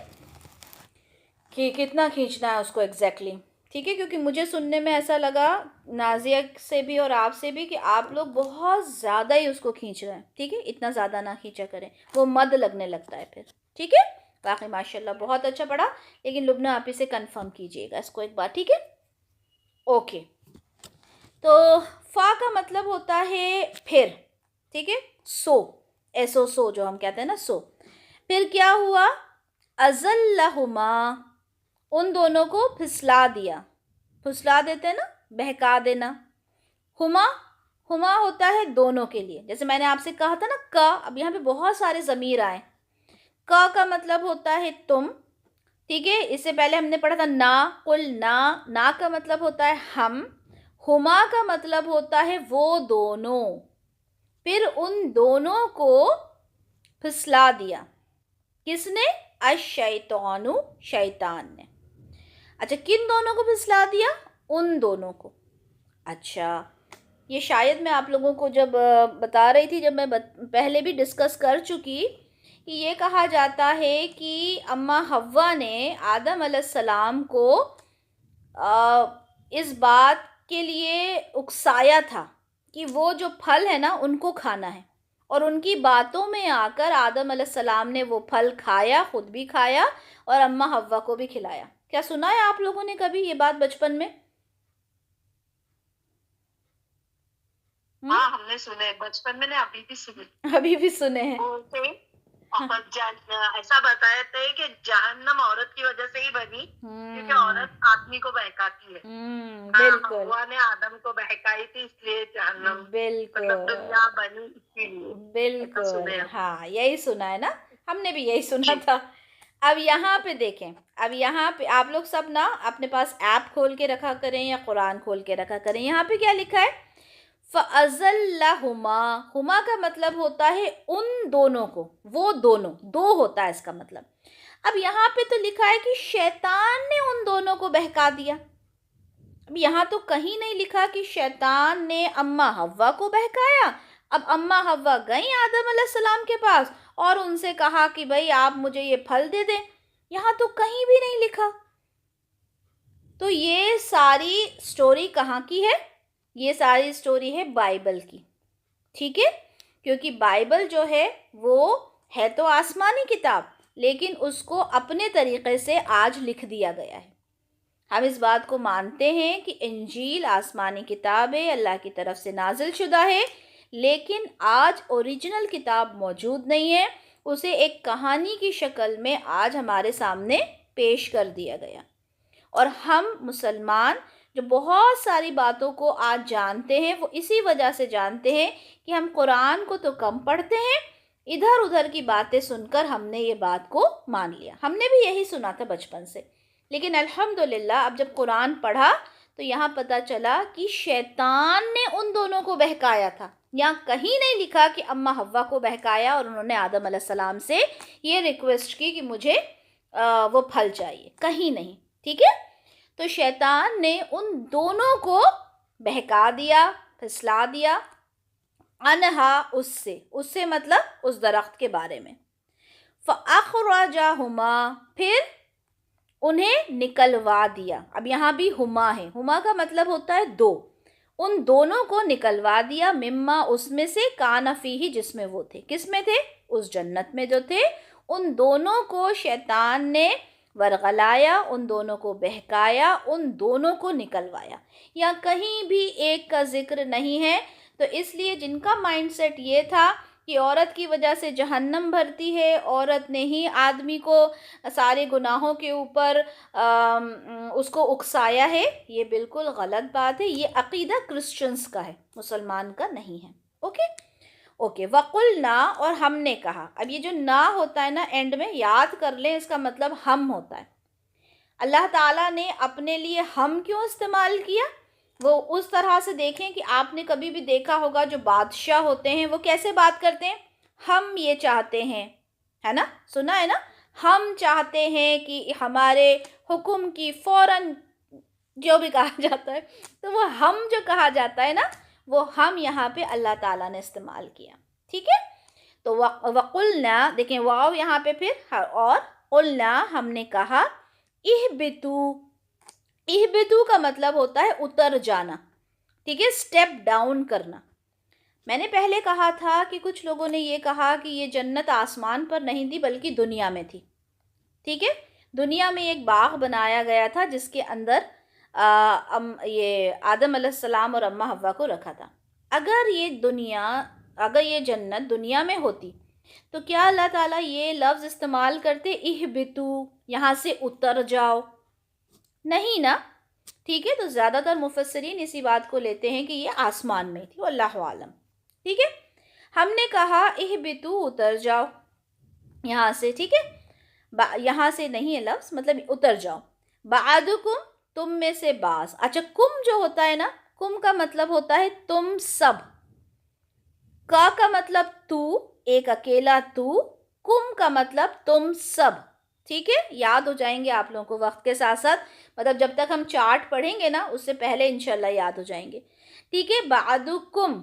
کہ کتنا کھینچنا ہے اس کو ایگزیکٹلی، ٹھیک ہے؟ کیونکہ مجھے سننے میں ایسا لگا نازیہ سے بھی اور آپ سے بھی کہ آپ لوگ بہت زیادہ ہی اس کو کھینچ رہے ہیں، ٹھیک ہے؟ اتنا زیادہ نہ کھینچا کریں، وہ مد لگنے لگتا ہے پھر، ٹھیک ہے؟ باقی ماشاءاللہ بہت اچھا پڑھا، لیکن لبنہ آپی سے کنفرم کیجئے گا اس کو ایک بار، ٹھیک ہے؟ اوکے، تو فا کا مطلب ہوتا ہے پھر، ٹھیک ہے؟ سو، ایسو سو جو ہم کہتے ہیں نا، سو، پھر کیا ہوا؟ ازلہما، ان دونوں کو پھسلا دیا، پھسلا دیتے ہیں نا، بہکا دینا۔ ہما، ہما ہوتا ہے دونوں کے لیے، جیسے میں نے آپ سے کہا تھا نا کا، اب یہاں پہ بہت سارے ضمیر آئے۔ کا مطلب ہوتا ہے تم، ٹھیک ہے؟ اس سے پہلے ہم نے پڑھا تھا نا، قل نا کا مطلب ہوتا ہے ہم، ہما کا مطلب ہوتا ہے وہ دونوں، پھر ان دونوں کو پھسلا دیا، کس نے؟ الشیطان، شیطان نے۔ اچھا، کن دونوں کو پھسلا دیا؟ ان دونوں کو۔ اچھا، یہ شاید میں آپ لوگوں کو جب بتا رہی تھی، جب میں پہلے بھی ڈسکس کر چکی کہ یہ کہا جاتا ہے کہ اماں حوا نے آدم علیہ السلام کو اس بات کے لیے اکسایا تھا کہ وہ جو پھل ہے نا ان کو کھانا ہے، اور ان کی باتوں میں آ کر آدم علیہ السلام نے وہ پھل کھایا، خود بھی کھایا اور اماں حوا کو بھی کھلایا۔ کیا سنا ہے آپ لوگوں نے کبھی یہ بات بچپن میں؟ ہاں ہم نے سنے، بچپن میں نے ابھی بھی سنے، ابھی بھی سنے ہیں۔ بولتے اور ایسا بتایا تھا کہ جہنم عورت کی وجہ سے ہی بنی، کیونکہ عورت آدمی کو بہکاتی ہے۔ بالکل ہوا نے آدم کو بہکائی تھی، اس لیے جہنم بالکل مطلب دنیا بنی اسی لیے، ایسا بالکل، سنے ہم۔ ہاں یہی سنا ہے نا، ہم نے بھی یہی سنا تھا۔ اب یہاں پہ دیکھیں، اب یہاں پہ آپ لوگ سب نا اپنے پاس ایپ کھول کے رکھا کریں یا قرآن کھول کے رکھا کریں۔ یہاں پہ کیا لکھا ہے؟ فَأَزَلَّهُمَا، ہما کا مطلب ہوتا ہے ان دونوں کو، وہ دونوں، دو ہوتا ہے اس کا مطلب۔ اب یہاں پہ تو لکھا ہے کہ شیطان نے ان دونوں کو بہکا دیا۔ اب یہاں تو کہیں نہیں لکھا کہ شیطان نے اماں حوا کو بہکایا۔ اب اماں حوا گئیں آدم علیہ السلام کے پاس اور ان سے کہا کہ بھئی آپ مجھے یہ پھل دے دیں، یہاں تو کہیں بھی نہیں لکھا۔ تو یہ ساری سٹوری کہاں کی ہے؟ یہ ساری سٹوری ہے بائبل کی، ٹھیک ہے؟ کیونکہ بائبل جو ہے وہ ہے تو آسمانی کتاب، لیکن اس کو اپنے طریقے سے آج لکھ دیا گیا ہے۔ ہم اس بات کو مانتے ہیں کہ انجیل آسمانی کتاب ہے، اللہ کی طرف سے نازل شدہ ہے، لیکن آج اوریجنل کتاب موجود نہیں ہے، اسے ایک کہانی کی شکل میں آج ہمارے سامنے پیش کر دیا گیا۔ اور ہم مسلمان جو بہت ساری باتوں کو آج جانتے ہیں، وہ اسی وجہ سے جانتے ہیں کہ ہم قرآن کو تو کم پڑھتے ہیں، ادھر ادھر کی باتیں سن کر ہم نے یہ بات کو مان لیا۔ ہم نے بھی یہی سنا تھا بچپن سے، لیکن الحمدللہ اب جب قرآن پڑھا تو یہاں پتہ چلا کہ شیطان نے ان دونوں کو بہکایا تھا۔ یہاں کہیں نہیں لکھا کہ اماں حوا کو بہکایا اور انہوں نے آدم علیہ السلام سے یہ ریکویسٹ کی کہ مجھے وہ پھل چاہیے، کہیں نہیں، ٹھیک ہے؟ تو شیطان نے ان دونوں کو بہکا دیا، پھسلا دیا، انہا اس سے مطلب اس درخت کے بارے میں۔ فَأَخْرَجَهُمَا، پھر انہیں نکلوا دیا۔ اب یہاں بھی ہما ہے، ہما کا مطلب ہوتا ہے دو، ان دونوں کو نکلوا دیا، مما اس میں سے، کان فیہ جس میں وہ تھے، کس میں تھے؟ اس جنت میں جو تھے۔ ان دونوں کو شیطان نے ورغلایا، ان دونوں کو بہکایا، ان دونوں کو نکلوایا۔ یا کہیں بھی ایک کا ذکر نہیں ہے، تو اس لیے جن کا مائنڈ سیٹ یہ تھا کہ عورت کی وجہ سے جہنم بھرتی ہے، عورت نے ہی آدمی کو سارے گناہوں کے اوپر اس کو اکسایا ہے، یہ بالکل غلط بات ہے۔ یہ عقیدہ کرسچنز کا ہے، مسلمان کا نہیں ہے۔ اوکے، وَقُلْنَا، اور ہم نے کہا۔ اب یہ جو نا ہوتا ہے نا اینڈ میں، یاد کر لیں اس کا مطلب ہم ہوتا ہے۔ اللہ تعالیٰ نے اپنے لیے ہم کیوں استعمال کیا؟ وہ اس طرح سے دیکھیں کہ آپ نے کبھی بھی دیکھا ہوگا جو بادشاہ ہوتے ہیں وہ کیسے بات کرتے ہیں؟ ہم یہ چاہتے ہیں، ہے نا؟ سنا ہے نا؟ ہم چاہتے ہیں کہ ہمارے حکم کی فوراً جو بھی کہا جاتا ہے، تو وہ ہم جو کہا جاتا ہے نا، وہ ہم یہاں پہ اللہ تعالیٰ نے استعمال کیا، ٹھیک ہے؟ تو وَقُلْنَا، دیکھیں واو یہاں پہ پھر، اور قُلْنَا ہم نے کہا، اہبتو کا مطلب ہوتا ہے اتر جانا، ٹھیک ہے؟ سٹیپ ڈاؤن کرنا۔ میں نے پہلے کہا تھا کہ کچھ لوگوں نے یہ کہا کہ یہ جنت آسمان پر نہیں تھی بلکہ دنیا میں تھی، ٹھیک ہے؟ دنیا میں ایک باغ بنایا گیا تھا جس کے اندر یہ آدم علیہ السلام اور اماں حوا کو رکھا تھا۔ اگر یہ جنت دنیا میں ہوتی تو کیا اللہ تعالیٰ یہ لفظ استعمال کرتے اہبتو، یہاں سے اتر جاؤ؟ نہیں نا، ٹھیک ہے؟ تو زیادہ تر مفسرین اسی بات کو لیتے ہیں کہ یہ آسمان میں تھی، واللہ عالم، ٹھیک ہے؟ ہم نے کہا اہبتو، اتر جاؤ یہاں سے، ٹھیک ہے؟ یہاں سے نہیں ہے لفظ، مطلب اتر جاؤ۔ بعدکم، تم میں سے بعض۔ اچھا، کم جو ہوتا ہے نا، کم کا مطلب ہوتا ہے تم سب، کا مطلب تو، ایک اکیلا تو، کم کا مطلب تم سب، ٹھیک ہے, یاد ہو جائیں گے آپ لوگوں کو وقت کے ساتھ ساتھ, مطلب جب تک ہم چارٹ پڑھیں گے نا اس سے پہلے انشاءاللہ یاد ہو جائیں گے. ٹھیک ہے, بعدکم,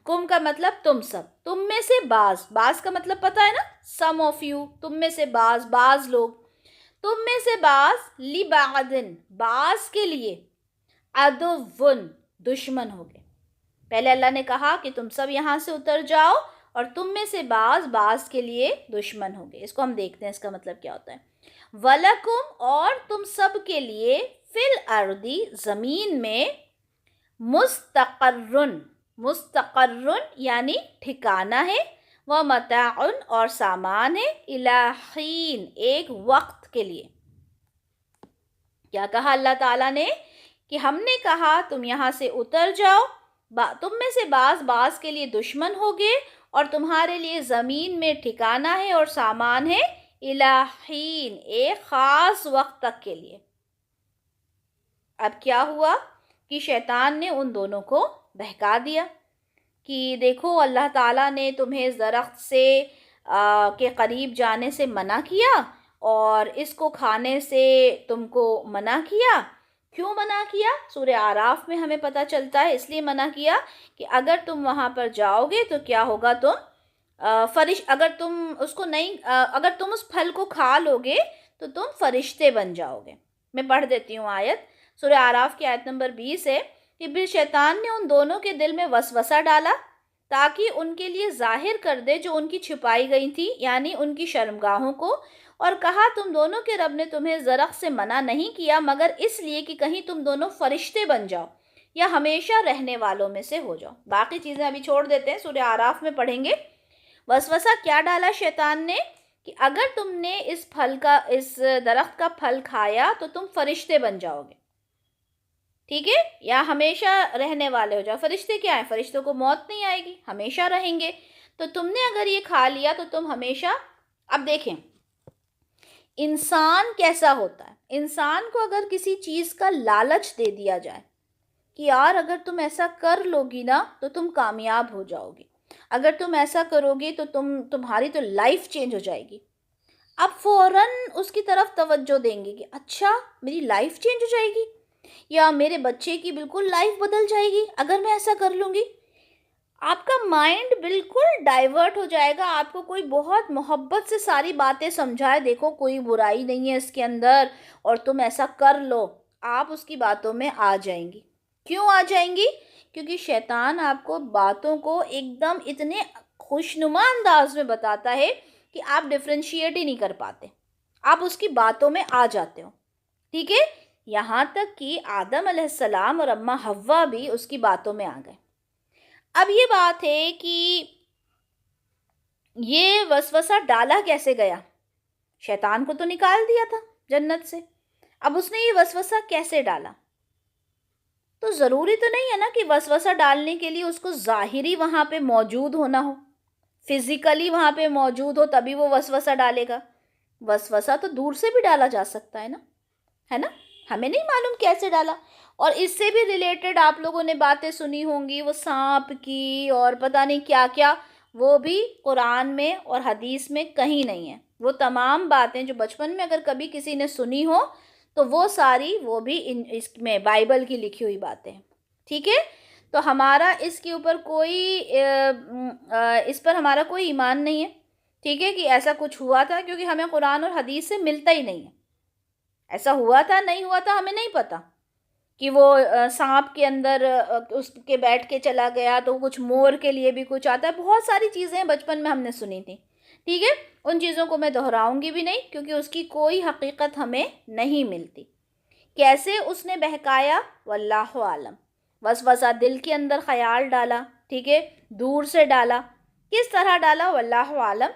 کم کا مطلب تم سب, تم میں سے بعض, بعض کا مطلب پتہ ہے نا, سم آف یو, تم میں سے بعض, بعض لوگ, تم میں سے بعض, لبعضن, بعض کے لیے, عدوٌ, دشمن ہو گئے. پہلے اللہ نے کہا کہ تم سب یہاں سے اتر جاؤ, اور تم میں سے بعض, بعض کے لیے دشمن ہو گئے. اس کو ہم دیکھتے ہیں اس کا مطلب کیا ہوتا ہے. وَلَکُمْ, اور تم سب کے لیے, فِی الْأَرْضِ, زمین میں, مستقرٌ, مستقرٌ یعنی ٹھکانہ ہے, وَمَتَاعٌ, اور سامان ہے, إِلَىٰ حِین, ایک وقت کے لیے. کیا کہا اللہ تعالیٰ نے کہ ہم نے کہا تم یہاں سے اتر جاؤ, تم میں سے بعض, بعض کے لیے دشمن ہوگے, اور تمہارے لیے زمین میں ٹھکانہ ہے اور سامان ہے, إِلَىٰ حِین, ایک خاص وقت تک کے لیے. اب کیا ہوا کہ شیطان نے ان دونوں کو بہکا دیا کہ دیکھو اللہ تعالیٰ نے تمہیں اس درخت سے کے قریب جانے سے منع کیا, اور اس کو کھانے سے تم کو منع کیا. کیوں منع کیا؟ سورہ اعراف میں ہمیں پتہ چلتا ہے, اس لیے منع کیا کہ اگر تم وہاں پر جاؤ گے تو کیا ہوگا, تم اگر تم اس کو نہیں, اگر تم اس پھل کو کھا لو گے تو تم فرشتے بن جاؤ گے. میں پڑھ دیتی ہوں آیت, سورہ اعراف کی آیت نمبر 20 ہے کہ پھر شیطان نے ان دونوں کے دل میں وسوسہ ڈالا تاکہ ان کے لیے ظاہر کر دے جو ان کی چھپائی گئی تھی, یعنی ان کی شرمگاہوں کو, اور کہا تم دونوں کے رب نے تمہیں درخت سے منع نہیں کیا مگر اس لیے کہ کہیں تم دونوں فرشتے بن جاؤ یا ہمیشہ رہنے والوں میں سے ہو جاؤ. باقی چیزیں ابھی چھوڑ دیتے ہیں, سورہ اعراف میں پڑھیں گے. وسوسہ کیا ڈالا شیطان نے کہ اگر تم نے اس درخت کا پھل کھایا تو تم فرشتے بن جاؤ گے, ٹھیک ہے, یا ہمیشہ رہنے والے ہو جاؤ. فرشتے کیا ہیں؟ فرشتوں کو موت نہیں آئے گی, ہمیشہ رہیں گے. تو تم نے اگر یہ کھا لیا تو تم ہمیشہ. اب دیکھیں انسان کیسا ہوتا ہے. انسان کو اگر کسی چیز کا لالچ دے دیا جائے کہ یار اگر تم ایسا کر لو گی نا تو تم کامیاب ہو جاؤ گی, اگر تم ایسا کرو گی تو تمہاری تو لائف چینج ہو جائے گی, اب فوراً اس کی طرف توجہ دیں گے کہ اچھا میری لائف چینج ہو جائے گی, یا میرے بچے کی بالکل لائف بدل جائے گی اگر میں ایسا کر لوں گی. آپ کا مائنڈ بالکل ڈائیورٹ ہو جائے گا. آپ کو کوئی بہت محبت سے ساری باتیں سمجھائے, دیکھو کوئی برائی نہیں ہے اس کے اندر اور تم ایسا کر لو, آپ اس کی باتوں میں آ جائیں گی. کیوں آ جائیں گی؟ کیونکہ شیطان آپ کو باتوں کو ایک دم اتنے خوشنما انداز میں بتاتا ہے کہ آپ ڈفرینشیٹ ہی نہیں کر پاتے, آپ اس کی باتوں میں آ جاتے ہو. ٹھیک ہے, یہاں تک کہ آدم علیہ السلام اور اماں حوا بھی اس کی باتوں میں آ گئے. اب یہ بات ہے کہ یہ وسوسہ ڈالا کیسے گیا؟ شیطان کو تو نکال دیا تھا جنت سے, اب اس نے یہ وسوسہ کیسے ڈالا؟ تو ضروری تو نہیں ہے نا کہ وسوسہ ڈالنے کے لیے اس کو ظاہری وہاں پہ موجود ہونا ہو, فزیکلی وہاں پہ موجود ہو تبھی وہ وسوسہ ڈالے گا. وسوسہ تو دور سے بھی ڈالا جا سکتا ہے نا, ہمیں نہیں معلوم کیسے ڈالا. اور اس سے بھی ریلیٹڈ آپ لوگوں نے باتیں سنی ہوں گی, وہ سانپ کی اور پتہ نہیں کیا کیا, وہ بھی قرآن میں اور حدیث میں کہیں نہیں ہے. وہ تمام باتیں جو بچپن میں اگر کبھی کسی نے سنی ہو تو وہ ساری وہ بھی اس میں بائبل کی لکھی ہوئی باتیں ہیں. ٹھیک ہے, تو ہمارا اس کے اوپر اس پر ہمارا کوئی ایمان نہیں ہے. ٹھیک ہے, کہ ایسا کچھ ہوا تھا, کیونکہ ہمیں قرآن اور حدیث سے ملتا ہی نہیں ہے. ایسا ہوا تھا نہیں ہوا تھا ہمیں نہیں پتہ, کہ وہ سانپ کے اندر اس کے بیٹھ کے چلا گیا تو کچھ مور کے لیے بھی کچھ آتا ہے. بہت ساری چیزیں بچپن میں ہم نے سنی تھیں. ٹھیک ہے, ان چیزوں کو میں دہراؤں گی بھی نہیں کیونکہ اس کی کوئی حقیقت ہمیں نہیں ملتی. کیسے اس نے بہکایا واللہ عالم. وسوسہ دل کے اندر خیال ڈالا, ٹھیک ہے, دور سے ڈالا, کس طرح ڈالا واللہ عالم.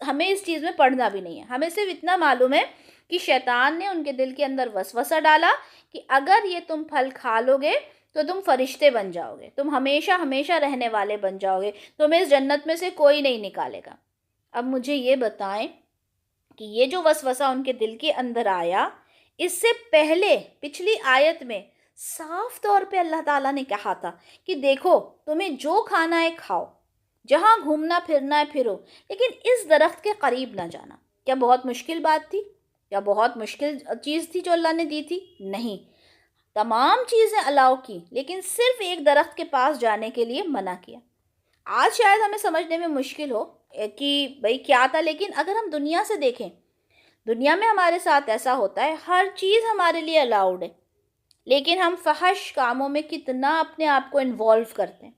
ہمیں اس چیز میں پڑھنا بھی نہیں ہے, ہمیں صرف اتنا معلوم ہے کہ شیطان نے ان کے دل کے اندر وسوسہ ڈالا کہ اگر یہ تم پھل کھا لو گے تو تم فرشتے بن جاؤ گے, تم ہمیشہ ہمیشہ رہنے والے بن جاؤ گے, تمہیں اس جنت میں سے کوئی نہیں نکالے گا. اب مجھے یہ بتائیں کہ یہ جو وسوسہ ان کے دل کے اندر آیا, اس سے پہلے پچھلی آیت میں صاف طور پہ اللہ تعالیٰ نے کہا تھا کہ دیکھو تمہیں جو کھانا ہے کھاؤ, جہاں گھومنا پھرنا ہے پھرو, لیکن اس درخت کے قریب نہ جانا. کیا بہت مشکل بات تھی؟ یا بہت مشکل چیز تھی جو اللہ نے دی تھی؟ نہیں، تمام چیزیں الاؤ کی، لیکن صرف ایک درخت کے پاس جانے کے لیے منع کیا۔ آج شاید ہمیں سمجھنے میں مشکل ہو کہ بھئی کیا تھا، لیکن اگر ہم دنیا سے دیکھیں، دنیا میں ہمارے ساتھ ایسا ہوتا ہے، ہر چیز ہمارے لیے الاؤڈ ہے، لیکن ہم فحش کاموں میں کتنا اپنے آپ کو انوالو کرتے ہیں۔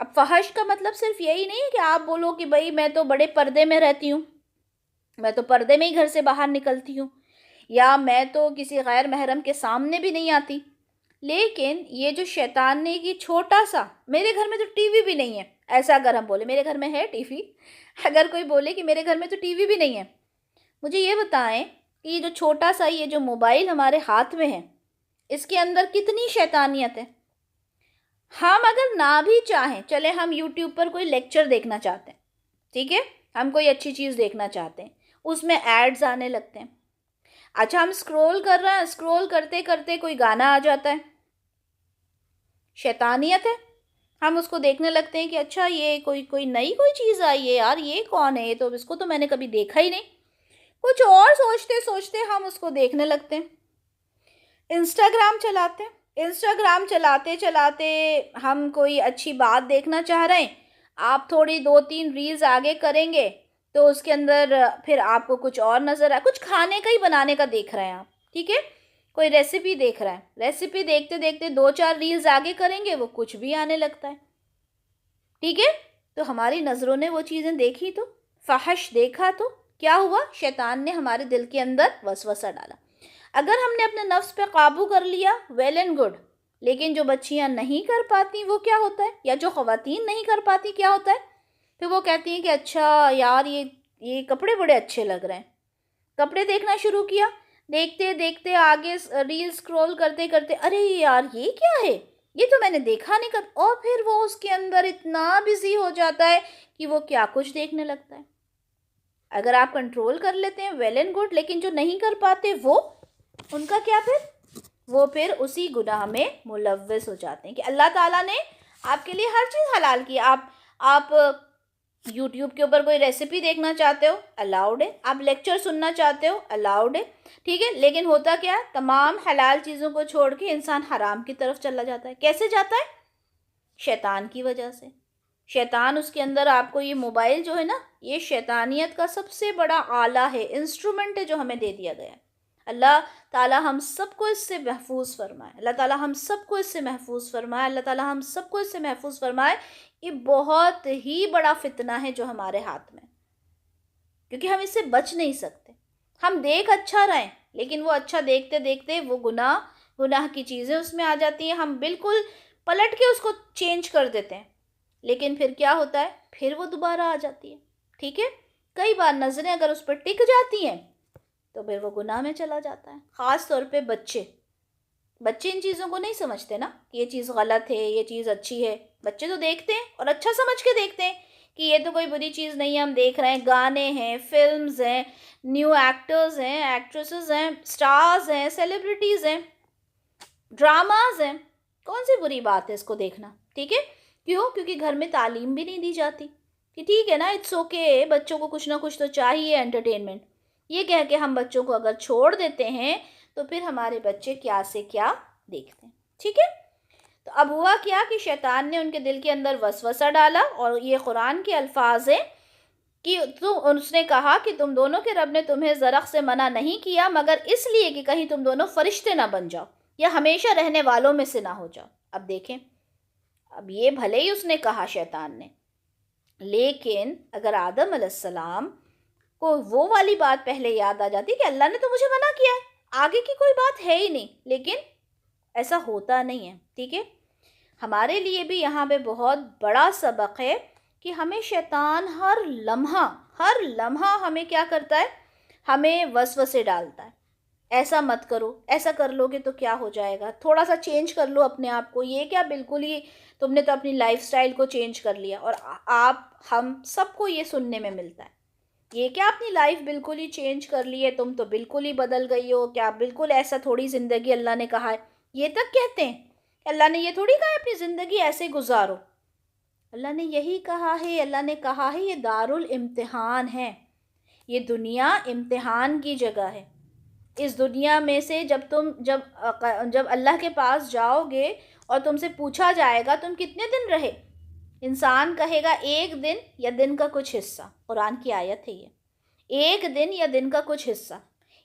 اب فحش کا مطلب صرف یہی نہیں ہے کہ آپ بولو کہ بھئی میں تو بڑے پردے میں رہتی ہوں، میں تو پردے میں ہی گھر سے باہر نکلتی ہوں، یا میں تو کسی غیر محرم کے سامنے بھی نہیں آتی۔ لیکن یہ جو شیطان نے کہ چھوٹا سا، میرے گھر میں تو ٹی وی بھی نہیں ہے، ایسا اگر ہم بولے میرے گھر میں ہے ٹی وی، اگر کوئی بولے کہ میرے گھر میں تو ٹی وی بھی نہیں ہے، مجھے یہ بتائیں کہ یہ جو چھوٹا سا یہ جو موبائل ہمارے ہاتھ میں ہے، اس کے اندر کتنی شیطانیت ہے۔ ہم اگر نہ بھی چاہیں، چلے ہم یوٹیوب پر کوئی لیکچر دیکھنا چاہتے ہیں، ٹھیک ہے، ہم کوئی اچھی چیز دیکھنا چاہتے ہیں، اس میں ایڈز آنے لگتے ہیں۔ اچھا ہم اسکرول کر رہے ہیں، اسکرول کرتے کرتے کوئی گانا آ جاتا ہے، شیطانیت ہے، ہم اس کو دیکھنے لگتے ہیں کہ اچھا یہ کوئی نئی کوئی چیز آئی ہے یار، یہ کون ہے، یہ تو اس کو تو میں نے کبھی دیکھا ہی نہیں، کچھ اور سوچتے سوچتے ہم اس کو دیکھنے لگتے ہیں۔ انسٹاگرام چلاتے ہیں، انسٹاگرام چلاتے چلاتے ہم کوئی اچھی بات دیکھنا چاہ رہے ہیں، آپ تھوڑی 2-3 ریلز آگے کریں گے تو اس کے اندر پھر آپ کو کچھ اور نظر آئے، کچھ کھانے کا ہی بنانے کا دیکھ رہے ہیں آپ، ٹھیک ہے، کوئی ریسیپی دیکھ رہا ہے، ریسیپی دیکھتے دیکھتے 2-4 ریلز آگے کریں گے، وہ کچھ بھی آنے لگتا ہے، ٹھیک ہے، تو ہماری نظروں نے وہ چیزیں دیکھی تو فحش دیکھا تو کیا ہوا، شیطان نے ہمارے دل کے اندر وسوسہ ڈالا۔ اگر ہم نے اپنے نفس پہ قابو کر لیا، ویل اینڈ گڈ، لیکن جو بچیاں نہیں کر پاتی وہ کیا ہوتا ہے، یا جو خواتین نہیں کر پاتی کیا ہوتا ہے، پھر وہ کہتی ہیں کہ اچھا یار یہ کپڑے بڑے اچھے لگ رہے ہیں، کپڑے دیکھنا شروع کیا، دیکھتے دیکھتے آگے ریل اسکرول کرتے کرتے ارے یار یہ کیا ہے، یہ تو میں نے دیکھا نہیں کب، اور پھر وہ اس کے اندر اتنا بزی ہو جاتا ہے کہ وہ کیا کچھ دیکھنے لگتا ہے۔ اگر آپ کنٹرول کر لیتے ہیں ویل اینڈ گڈ، لیکن جو نہیں کر پاتے وہ ان کا کیا، وہ پھر اسی گناہ میں ملوث ہو جاتے ہیں کہ اللہ تعالیٰ نے آپ کے لیے ہر چیز حلال کی۔ آپ یوٹیوب کے اوپر کوئی ریسیپی دیکھنا چاہتے ہو، الاؤڈ ہے، آپ لیکچر سننا چاہتے ہو، الاؤڈ ہے، ٹھیک ہے، لیکن ہوتا کیا ہے، تمام حلال چیزوں کو چھوڑ کے انسان حرام کی طرف چلا جاتا ہے۔ کیسے جاتا ہے؟ شیطان کی وجہ سے۔ شیطان اس کے اندر آپ کو یہ موبائل جو ہے نا، یہ شیطانیت کا سب سے بڑا آلہ ہے، انسٹرومنٹ ہے جو ہمیں دے دیا گیا ہے۔ اللہ تعالیٰ ہم سب کو اس سے محفوظ فرمائے، اللہ تعالیٰ ہم سب کو اس سے محفوظ فرمائے، اللہ تعالیٰ ہم سب کو اس سے محفوظ فرمائے۔ یہ بہت ہی بڑا فتنہ ہے جو ہمارے ہاتھ میں، کیونکہ ہم اس سے بچ نہیں سکتے۔ ہم دیکھ اچھا رہیں، لیکن وہ اچھا دیکھتے دیکھتے وہ گناہ کی چیزیں اس میں آ جاتی ہیں، ہم بالکل پلٹ کے اس کو چینج کر دیتے ہیں، لیکن پھر کیا ہوتا ہے، پھر وہ دوبارہ آ جاتی ہے، ٹھیک ہے۔ کئی بار نظریں اگر اس پر ٹک جاتی ہیں تو پھر وہ گناہ میں چلا جاتا ہے۔ خاص طور پہ بچے ان چیزوں کو نہیں سمجھتے نا کہ یہ چیز غلط ہے، یہ چیز اچھی ہے، بچے تو دیکھتے ہیں اور اچھا سمجھ کے دیکھتے ہیں کہ یہ تو کوئی بری چیز نہیں ہے، ہم دیکھ رہے ہیں، گانے ہیں، فلمز ہیں، نیو ایکٹرز ہیں، ایکٹریسز ہیں، سٹارز ہیں، سیلیبریٹیز ہیں، ڈراماز ہیں، کون سی بری بات ہے اس کو دیکھنا، ٹھیک ہے۔ کیوں؟ کیونکہ گھر میں تعلیم بھی نہیں دی جاتی کہ ٹھیک ہے نا، اٹس اوکے، بچوں کو کچھ نہ کچھ تو چاہیے انٹرٹینمنٹ، یہ کہہ کے ہم بچوں کو اگر چھوڑ دیتے ہیں تو پھر ہمارے بچے کیا سے کیا دیکھتے ہیں، ٹھیک ہے۔ تو اب ہوا کیا کہ شیطان نے ان کے دل کے اندر وسوسہ ڈالا، اور یہ قرآن کے الفاظ ہیں کہ اس نے کہا کہ تم دونوں کے رب نے تمہیں درخت سے منع نہیں کیا مگر اس لیے کہ کہیں تم دونوں فرشتے نہ بن جاؤ یا ہمیشہ رہنے والوں میں سے نہ ہو جاؤ۔ اب دیکھیں، اب یہ بھلے ہی اس نے کہا شیطان نے، لیکن اگر آدم علیہ السلام کو وہ والی بات پہلے یاد آ جاتی کہ اللہ نے تو مجھے منع کیا ہے، آگے کی کوئی بات ہے ہی نہیں، لیکن ایسا ہوتا نہیں ہے، ٹھیک ہے۔ ہمارے لیے بھی یہاں پہ بہت بڑا سبق ہے کہ ہمیں شیطان ہر لمحہ ہمیں کیا کرتا ہے، ہمیں وسوسے ڈالتا ہے، ایسا مت کرو، ایسا کر لو گے تو کیا ہو جائے گا، تھوڑا سا چینج کر لو اپنے آپ کو، یہ کیا بالکل ہی تم نے تو اپنی لائف سٹائل کو چینج کر لیا، اور ہم سب کو یہ سننے میں ملتا ہے، یہ کیا اپنی لائف بالکل ہی چینج کر لی ہے، تم تو بالکل ہی بدل گئی ہو، کیا بالکل ایسا تھوڑی زندگی اللہ نے کہا ہے، یہ تک کہتے ہیں، اللہ نے یہ تھوڑی کہا ہے اپنی زندگی ایسے گزارو، اللہ نے یہی کہا ہے، اللہ نے کہا ہے یہ دارالامتحان ہے، یہ دنیا امتحان کی جگہ ہے. اس دنیا میں سے جب اللہ کے پاس جاؤ گے اور تم سے پوچھا جائے گا تم کتنے دن رہے، انسان کہے گا 1 دن یا دن کا کچھ حصہ. قرآن کی آیت ہے یہ، 1 دن یا دن کا کچھ حصہ.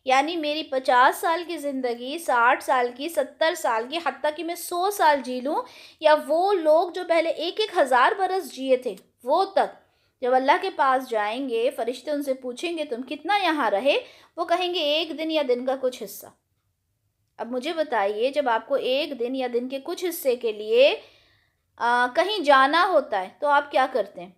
یعنی میری 50 سال کی زندگی 60 سال کی، 70 سال کی، حتیٰ کہ میں 100 سال جی لوں، یا وہ لوگ جو پہلے 1,000 برس جیے تھے وہ تک، جب اللہ کے پاس جائیں گے فرشتے ان سے پوچھیں گے تم کتنا یہاں رہے، وہ کہیں گے 1 دن یا دن کا کچھ حصہ. اب مجھے بتائیے، جب آپ کو 1 دن یا دن کے کچھ حصے کے لیے کہیں جانا ہوتا ہے تو آپ کیا کرتے ہیں؟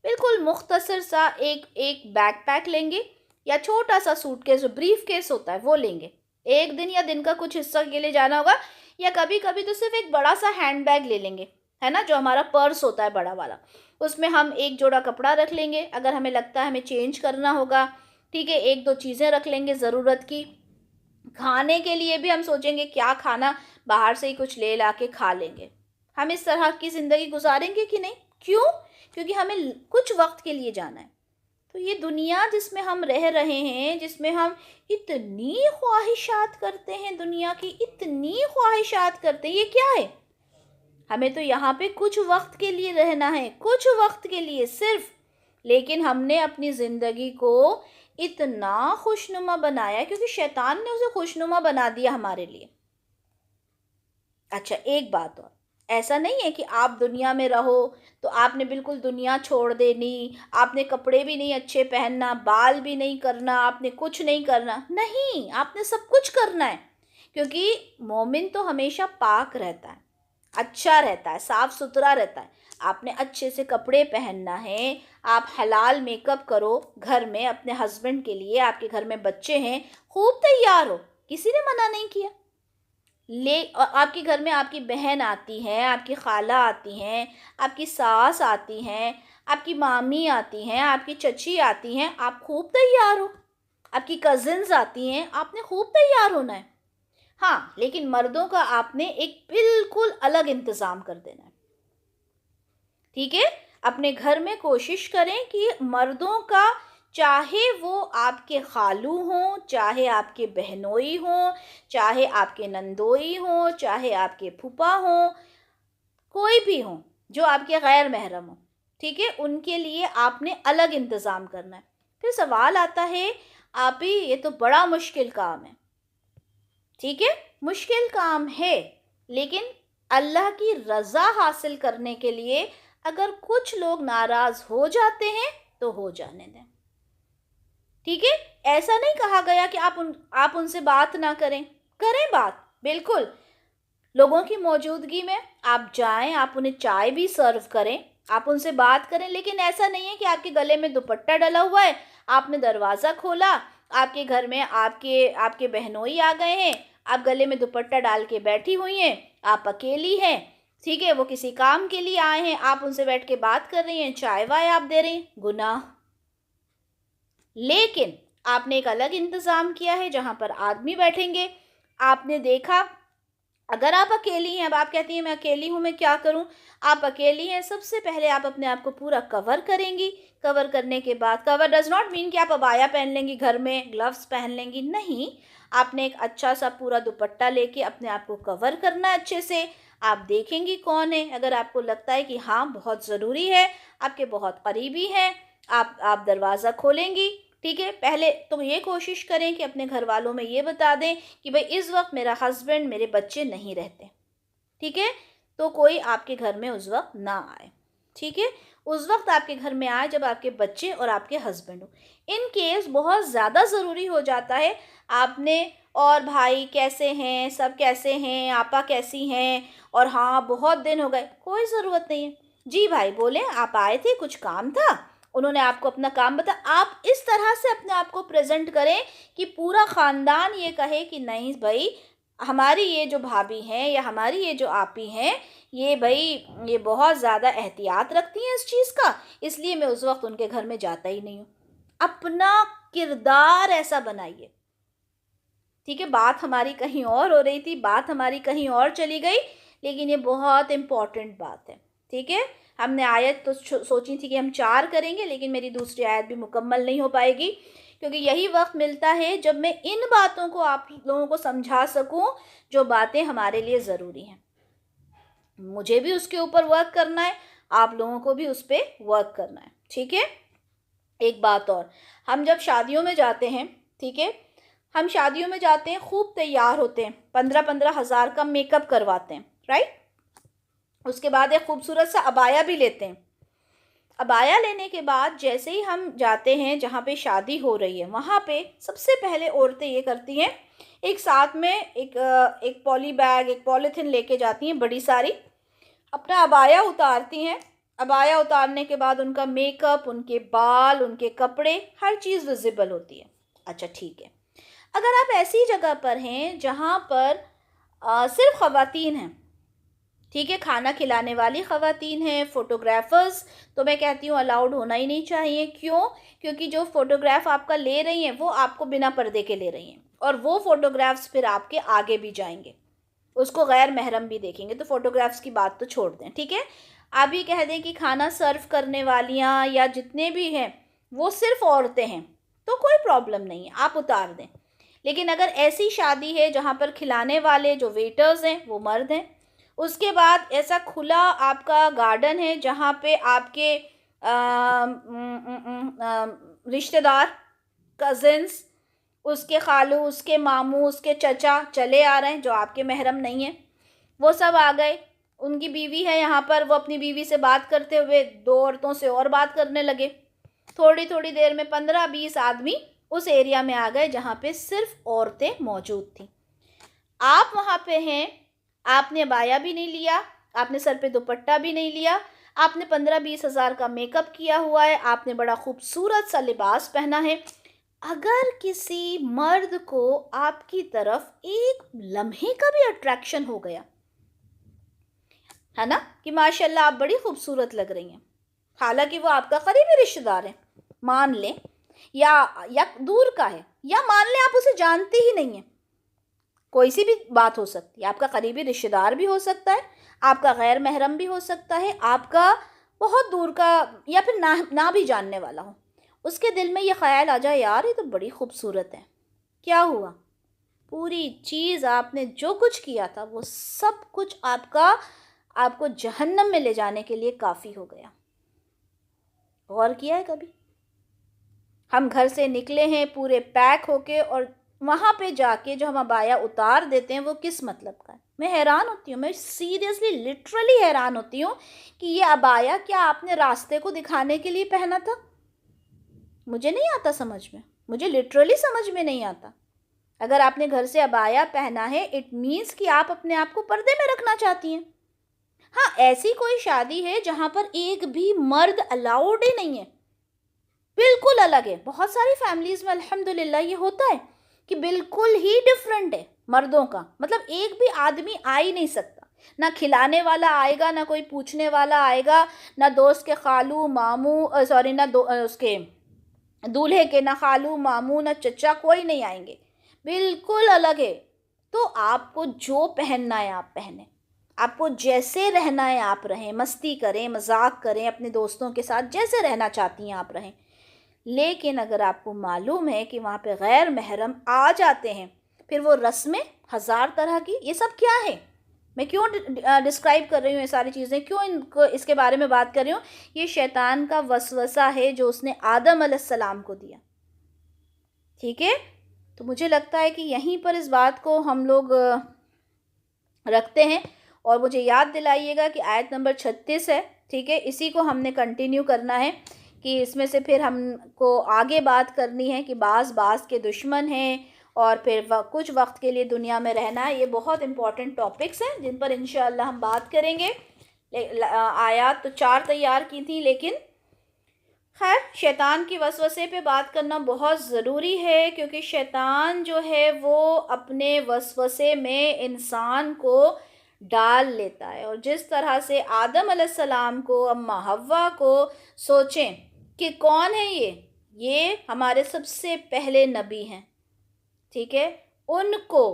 بالکل مختصر سا ایک بیک پیک لیں گے، یا چھوٹا سا سوٹ کیس جو بریف کیس ہوتا ہے وہ لیں گے. 1 دن یا دن کا کچھ حصہ کے لیے جانا ہوگا، یا کبھی کبھی تو صرف ایک بڑا سا ہینڈ بیگ لے لیں گے، ہے نا، جو ہمارا پرس ہوتا ہے بڑا والا. اس میں ہم ایک جوڑا کپڑا رکھ لیں گے اگر ہمیں لگتا ہے ہمیں چینج کرنا ہوگا، ٹھیک ہے. 1-2 چیزیں رکھ لیں گے ضرورت کی. کھانے کے لیے بھی ہم سوچیں گے کیا کھانا، باہر سے ہی کچھ لے لا کے کھا لیں گے. ہم اس طرح کی زندگی گزاریں گے کہ نہیں؟ کیوں؟ کیونکہ ہمیں کچھ وقت کے لیے جانا ہے. تو یہ دنیا جس میں ہم رہ رہے ہیں، جس میں ہم اتنی خواہشات کرتے ہیں، دنیا کی اتنی خواہشات کرتے ہیں، یہ کیا ہے؟ ہمیں تو یہاں پہ کچھ وقت کے لیے رہنا ہے، کچھ وقت کے لیے صرف. لیکن ہم نے اپنی زندگی کو اتنا خوشنما بنایا کیونکہ شیطان نے اسے خوشنما بنا دیا ہمارے لیے. اچھا ایک بات اور، ایسا نہیں ہے کہ آپ دنیا میں رہو تو آپ نے بالکل دنیا چھوڑ دینی، آپ نے کپڑے بھی نہیں اچھے پہننا، بال بھی نہیں کرنا، آپ نے کچھ نہیں کرنا. نہیں، آپ نے سب کچھ کرنا ہے، کیونکہ مومن تو ہمیشہ پاک رہتا ہے، اچھا رہتا ہے، صاف ستھرا رہتا ہے. آپ نے اچھے سے کپڑے پہننا ہے، آپ حلال میک اپ کرو گھر میں اپنے ہسبینڈ کے لیے، آپ کے گھر میں بچے ہیں، خوب تیار ہو، کسی نے منع نہیں کیا. آپ کے گھر میں آپ کی بہن آتی ہے، آپ کی خالہ آتی ہیں، آپ کی ساس آتی ہیں، آپ کی مامی آتی ہیں، آپ کی چچی آتی ہیں، آپ خوب تیار ہو. آپ کی کزنز آتی ہیں، آپ نے خوب تیار ہونا ہے. ہاں لیکن مردوں کا آپ نے ایک بالکل الگ انتظام کر دینا ہے، ٹھیک ہے. اپنے گھر میں کوشش کریں کہ مردوں کا، چاہے وہ آپ کے خالو ہوں، چاہے آپ کے بہنوئی ہوں، چاہے آپ کے نندوئی ہوں، چاہے آپ کے پھوپھا ہوں، کوئی بھی ہوں جو آپ کے غیر محرم ہوں، ٹھیک ہے، ان کے لیے آپ نے الگ انتظام کرنا ہے. پھر سوال آتا ہے آپ ہی یہ تو بڑا مشکل کام ہے. ٹھیک ہے، مشکل کام ہے، لیکن اللہ کی رضا حاصل کرنے کے لیے اگر کچھ لوگ ناراض ہو جاتے ہیں تو ہو جانے دیں. ٹھیک ہے، ایسا نہیں کہا گیا کہ آپ ان سے بات نہ کریں، کریں بات، بالکل. لوگوں کی موجودگی میں آپ جائیں، آپ انہیں چائے بھی سرو کریں، آپ ان سے بات کریں، لیکن ایسا نہیں ہے کہ آپ کے گلے میں دوپٹہ ڈلا ہوا ہے، آپ نے دروازہ کھولا، آپ کے گھر میں آپ کے بہنوئی آ گئے ہیں، آپ گلے میں دوپٹہ ڈال کے بیٹھی ہوئی ہیں، آپ اکیلی ہیں، ٹھیک ہے، وہ کسی کام کے لیے آئے ہیں، آپ ان سے بیٹھ کے بات کر رہی ہیں، چائے وائے آپ دے رہی ہیں، گناہ. لیکن آپ نے ایک الگ انتظام کیا ہے جہاں پر آدمی بیٹھیں گے. آپ نے دیکھا اگر آپ اکیلی ہیں، اب آپ کہتی ہیں میں اکیلی ہوں میں کیا کروں، آپ اکیلی ہیں، سب سے پہلے آپ اپنے آپ کو پورا کور کریں گی. کور کرنے کے بعد، کور ڈز ناٹ مین کہ آپ عبایا پہن لیں گی گھر میں، گلوز پہن لیں گی، نہیں، آپ نے ایک اچھا سا پورا دوپٹہ لے کے اپنے آپ کو کور کرنا ہے اچھے سے. آپ دیکھیں گی کون ہے، اگر آپ کو لگتا ہے کہ ہاں بہت ضروری ہے، آپ کے بہت قریبی ہیں، آپ دروازہ کھولیں گی. ٹھیک ہے، پہلے تو یہ کوشش کریں کہ اپنے گھر والوں میں یہ بتا دیں کہ بھئی اس وقت میرا ہسبینڈ، میرے بچے نہیں رہتے، ٹھیک ہے، تو کوئی آپ کے گھر میں اس وقت نہ آئے. ٹھیک ہے، اس وقت آپ کے گھر میں آئے جب آپ کے بچے اور آپ کے ہسبینڈ ہو. ان کیس بہت زیادہ ضروری ہو جاتا ہے، آپ نے اور بھائی کیسے ہیں، سب کیسے ہیں، آپا کیسی ہیں، اور ہاں بہت دن ہو گئے، کوئی ضرورت نہیں ہے. جی بھائی بولیں، آپ آئے تھے، کچھ کام تھا، انہوں نے آپ کو اپنا کام بتایا. آپ اس طرح سے اپنے آپ کو پریزنٹ کریں کہ پورا خاندان یہ کہے کہ نہیں بھائی، ہماری یہ جو بھابھی ہیں یا ہماری یہ جو آپی ہیں، یہ بھائی یہ بہت زیادہ احتیاط رکھتی ہیں اس چیز کا، اس لیے میں اس وقت ان کے گھر میں جاتا ہی نہیں ہوں. اپنا کردار ایسا بنائیے. ٹھیک ہے، بات ہماری کہیں اور ہو رہی تھی، بات ہماری کہیں اور چلی گئی، لیکن یہ بہت امپورٹنٹ بات ہے. ٹھیک ہے. ہم نے آیت تو سوچی تھی کہ ہم 4 کریں گے، لیکن میری دوسری آیت بھی مکمل نہیں ہو پائے گی، کیونکہ یہی وقت ملتا ہے جب میں ان باتوں کو آپ لوگوں کو سمجھا سکوں جو باتیں ہمارے لیے ضروری ہیں. مجھے بھی اس کے اوپر ورک کرنا ہے، آپ لوگوں کو بھی اس پہ ورک کرنا ہے. ٹھیک ہے. ایک بات اور، ہم جب شادیوں میں جاتے ہیں، ٹھیک ہے، ہم شادیوں میں جاتے ہیں، خوب تیار ہوتے ہیں، 15,000 کا میک اپ کرواتے ہیں، رائٹ. اس کے بعد ایک خوبصورت سا عبایا بھی لیتے ہیں. عبایا لینے کے بعد جیسے ہی ہم جاتے ہیں جہاں پہ شادی ہو رہی ہے، وہاں پہ سب سے پہلے عورتیں یہ کرتی ہیں، ایک ساتھ میں ایک پولی بیگ، ایک پولیتھین لے کے جاتی ہیں بڑی ساری، اپنا عبایا اتارتی ہیں. عبایا اتارنے کے بعد ان کا میک اپ، ان کے بال، ان کے کپڑے، ہر چیز ویزیبل ہوتی ہے. اچھا ٹھیک ہے. اگر آپ ایسی جگہ پر ہیں جہاں پر صرف خواتین ہیں، ٹھیک ہے، کھانا کھلانے والی خواتین ہیں، فوٹوگرافرز تو میں کہتی ہوں الاؤڈ ہونا ہی نہیں چاہیے. کیوں؟ کیونکہ جو فوٹوگراف آپ کا لے رہی ہیں وہ آپ کو بنا پردے کے لے رہی ہیں، اور وہ فوٹوگرافز پھر آپ کے آگے بھی جائیں گے، اس کو غیر محرم بھی دیکھیں گے. تو فوٹوگرافز کی بات تو چھوڑ دیں. ٹھیک ہے. آپ یہ کہہ دیں کہ کھانا سرو کرنے والیاں یا جتنے بھی ہیں وہ صرف عورتیں ہیں، تو کوئی پرابلم نہیں ہے، آپ اتار دیں. لیکن اگر ایسی شادی ہے جہاں پر کھلانے والے جو ویٹرز ہیں وہ مرد ہیں، اس کے بعد ایسا کھلا آپ کا گارڈن ہے جہاں پہ آپ کے رشتہ دار، کزنس، اس کے خالو، اس کے ماموں، اس کے چچا چلے آ رہے ہیں جو آپ کے محرم نہیں ہیں، وہ سب آ گئے. ان کی بیوی ہے یہاں پر، وہ اپنی بیوی سے بات کرتے ہوئے 2 عورتوں سے اور بات کرنے لگے. تھوڑی دیر میں 15-20 آدمی اس ایریا میں آ گئے جہاں پہ صرف عورتیں موجود تھیں. آپ وہاں پہ ہیں، آپ نے عبایا بھی نہیں لیا، آپ نے سر پہ دوپٹہ بھی نہیں لیا، آپ نے 15-20 ہزار کا میک اپ کیا ہوا ہے، آپ نے بڑا خوبصورت سا لباس پہنا ہے. اگر کسی مرد کو آپ کی طرف ایک لمحے کا بھی اٹریکشن ہو گیا ہے نا، کہ ماشاءاللہ آپ بڑی خوبصورت لگ رہی ہیں، حالانکہ وہ آپ کا قریبی رشتہ دار ہے، مان لیں، یا دور کا ہے، یا مان لیں آپ اسے جانتے ہی نہیں ہیں، کوئی سی بھی بات ہو سکتی ہے، آپ کا قریبی رشتہ دار بھی ہو سکتا ہے، آپ کا غیر محرم بھی ہو سکتا ہے، آپ کا بہت دور کا، یا پھر نہ بھی جاننے والا ہو. اس کے دل میں یہ خیال آ جائے یار یہ تو بڑی خوبصورت ہے، کیا ہوا؟ پوری چیز آپ نے جو کچھ کیا تھا وہ سب کچھ آپ کو جہنم میں لے جانے کے لیے کافی ہو گیا. غور کیا ہے کبھی؟ ہم گھر سے نکلے ہیں پورے پیک ہو کے، اور وہاں پہ جا کے جو ہم عبایا اتار دیتے ہیں وہ کس مطلب کا ہے؟ میں حیران ہوتی ہوں، میں سیریسلی لٹرلی حیران ہوتی ہوں کہ یہ عبایا کیا آپ نے راستے کو دکھانے کے لیے پہنا تھا؟ مجھے نہیں آتا سمجھ میں، مجھے لٹرلی سمجھ میں نہیں آتا. اگر آپ نے گھر سے عبایا پہنا ہے اٹ مینس کہ آپ اپنے آپ کو پردے میں رکھنا چاہتی ہیں. ہاں ایسی کوئی شادی ہے جہاں پر ایک بھی مرد الاؤڈ ہی نہیں ہے، بالکل الگ ہے. بہت ساری فیملیز میں الحمدللہ یہ ہوتا ہے کہ بالکل ہی ڈیفرنٹ ہے مردوں کا، مطلب ایک بھی آدمی آ ہی نہیں سکتا، نہ کھلانے والا آئے گا، نہ کوئی پوچھنے والا آئے گا، نہ دوست کے خالو ماموں اس کے دولہے کے نہ خالو ماموں نہ چچا، کوئی نہیں آئیں گے، بالکل الگ ہے. تو آپ کو جو پہننا ہے آپ پہنیں، آپ کو جیسے رہنا ہے آپ رہیں، مستی کریں، مذاق کریں، اپنے دوستوں کے ساتھ جیسے رہنا چاہتی ہیں آپ رہیں. لیکن اگر آپ کو معلوم ہے کہ وہاں پہ غیر محرم آ جاتے ہیں، پھر وہ رسمیں 1000 طرح کی، یہ سب کیا ہے؟ میں کیوں ڈسکرائب کر رہی ہوں یہ ساری چیزیں، کیوں اس کے بارے میں بات کر رہی ہوں؟ یہ شیطان کا وسوسہ ہے جو اس نے آدم علیہ السلام کو دیا. ٹھیک ہے. تو مجھے لگتا ہے کہ یہیں پر اس بات کو ہم لوگ رکھتے ہیں، اور مجھے یاد دلائیے گا کہ آیت نمبر 36 ہے، ٹھیک ہے، اسی کو ہم نے کنٹینیو کرنا ہے، کہ اس میں سے پھر ہم کو آگے بات کرنی ہے کہ بعض کے دشمن ہیں، اور پھر کچھ وقت کے لیے دنیا میں رہنا ہے. یہ بہت امپورٹنٹ ٹاپکس ہیں جن پر انشاءاللہ ہم بات کریں گے. آیات تو 4 تیار کی تھیں، لیکن خیر شیطان کی وسوسے پہ بات کرنا بہت ضروری ہے، کیونکہ شیطان جو ہے وہ اپنے وسوسے میں انسان کو ڈال لیتا ہے. اور جس طرح سے آدم علیہ السلام کو، اماں حوا کو، سوچیں کہ کون ہے یہ ہمارے سب سے پہلے نبی ہیں، ٹھیک ہے، ان کو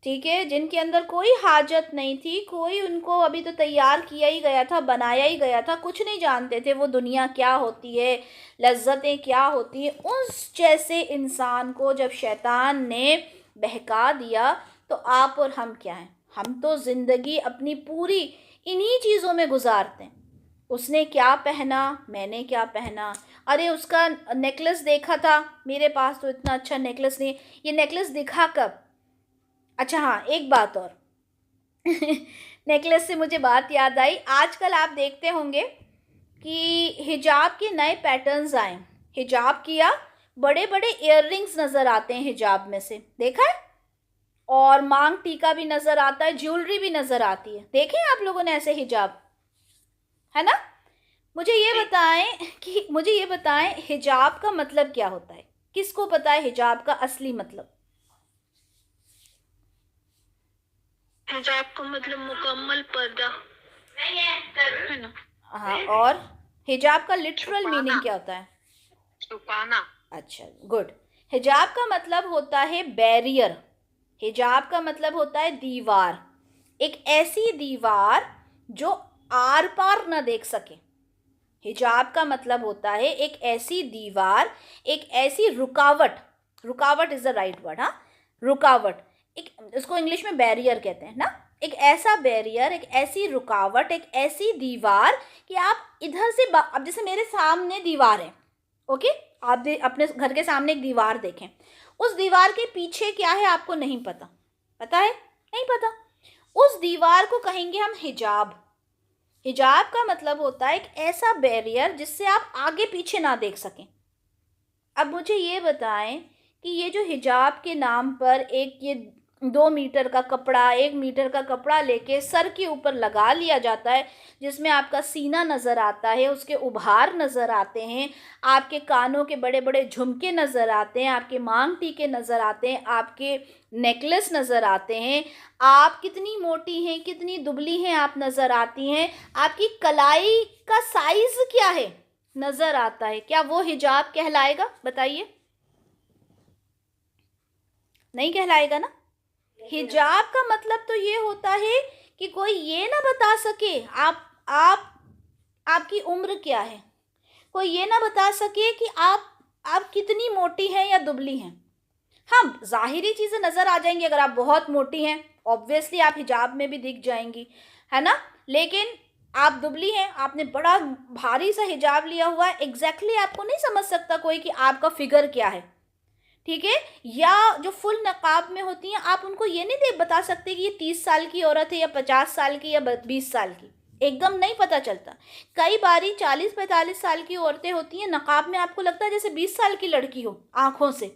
ٹھیک ہے، جن کے اندر کوئی حاجت نہیں تھی، کوئی ان کو ابھی تو تیار کیا ہی گیا تھا، بنایا ہی گیا تھا، کچھ نہیں جانتے تھے وہ دنیا کیا ہوتی ہے، لذتیں کیا ہوتی ہیں، اس جیسے انسان کو جب شیطان نے بہکا دیا تو آپ اور ہم کیا ہیں؟ ہم تو زندگی اپنی پوری انہی چیزوں میں گزارتے ہیں. اس نے کیا پہنا، میں نے کیا پہنا، ارے اس کا نیکلس دیکھا تھا، میرے پاس تو اتنا اچھا نیکلس نہیں. یہ نیکلس دکھا کب؟ اچھا ہاں، ایک بات اور نیکلس سے مجھے بات یاد آئی. آج کل آپ دیکھتے ہوں گے کہ حجاب کے نئے پیٹرنز آئے. حجاب کیا بڑے بڑے ایئر رنگز نظر آتے ہیں حجاب میں سے، دیکھا ہے؟ اور مانگ ٹیکا بھی نظر آتا ہے، جیولری بھی نظر آتی ہے. دیکھیں آپ لوگوں نے ایسے حجاب، ہے نا؟ مجھے یہ بتائیں حجاب کا مطلب کیا ہوتا ہے؟ کس کو پتا ہے حجاب کا اصلی مطلب؟ حجاب کا مطلب مکمل پردہ ہے نا. ہاں، اور حجاب کا لٹرل میننگ کیا ہوتا ہے؟ چھپانا. اچھا، گڈ. حجاب کا مطلب ہوتا ہے بیریئر. حجاب کا مطلب ہوتا ہے دیوار، ایک ایسی دیوار جو آر پار نہ دیکھ سکے. حجاب کا مطلب ہوتا ہے ایک ایسی دیوار، ایک ایسی رکاوٹ از دا رائٹ ورڈ. ہاں، رکاوٹ، اس کو انگلش میں بیریئر کہتے ہیں نا. ایک ایسا بیریئر، ایک ایسی رکاوٹ، ایک ایسی دیوار کہ آپ ادھر سے اب جیسے میرے سامنے دیوار ہے، اوکے، آپ اپنے گھر کے سامنے ایک دیوار دیکھیں، اس دیوار کے پیچھے کیا ہے آپ کو نہیں پتا. پتا ہے؟ نہیں پتا. اس دیوار کو کہیں گے ہم حجاب. حجاب کا مطلب ہوتا ہے ایک ایسا بیریئر جس سے آپ آگے پیچھے نہ دیکھ سکیں. اب مجھے یہ بتائیں کہ یہ جو حجاب کے نام پر ایک یہ 2 میٹر کا کپڑا، 1 میٹر کا کپڑا لے کے سر کے اوپر لگا لیا جاتا ہے، جس میں آپ کا سینہ نظر آتا ہے، اس کے ابھار نظر آتے ہیں، آپ کے کانوں کے بڑے بڑے جھمکے نظر آتے ہیں، آپ کے مانگ ٹیکے نظر آتے ہیں، آپ کے نیکلس نظر آتے ہیں، آپ کتنی موٹی ہیں، کتنی دبلی ہیں آپ نظر آتی ہیں، آپ کی کلائی کا سائز کیا ہے نظر آتا ہے. کیا وہ حجاب کہلائے گا؟ بتائیے. نہیں کہلائے گا نا. حجاب کا مطلب تو یہ ہوتا ہے کہ کوئی یہ نہ بتا سکے آپ کی عمر کیا ہے، کوئی یہ نہ بتا سکے کہ آپ کتنی موٹی ہیں یا دبلی ہیں. ہاں، ظاہری چیزیں نظر آ جائیں گی. اگر آپ بہت موٹی ہیں obviously آپ حجاب میں بھی دکھ جائیں گی، ہے نا. لیکن آپ دبلی ہیں، آپ نے بڑا بھاری سا حجاب لیا ہوا ہے، ایگزیکٹلی آپ کو نہیں سمجھ سکتا کوئی کہ آپ کا فگر کیا ہے. ٹھیک ہے. یا جو فل نقاب میں ہوتی ہیں، آپ ان کو یہ نہیں بتا سکتے کہ یہ 30 سال کی عورت ہے یا 50 سال کی یا 20 سال کی. ایک دم نہیں پتہ چلتا. کئی باری 40-45 سال کی عورتیں ہوتی ہیں، نقاب میں آپ کو لگتا ہے جیسے 20 سال کی لڑکی ہو آنکھوں سے،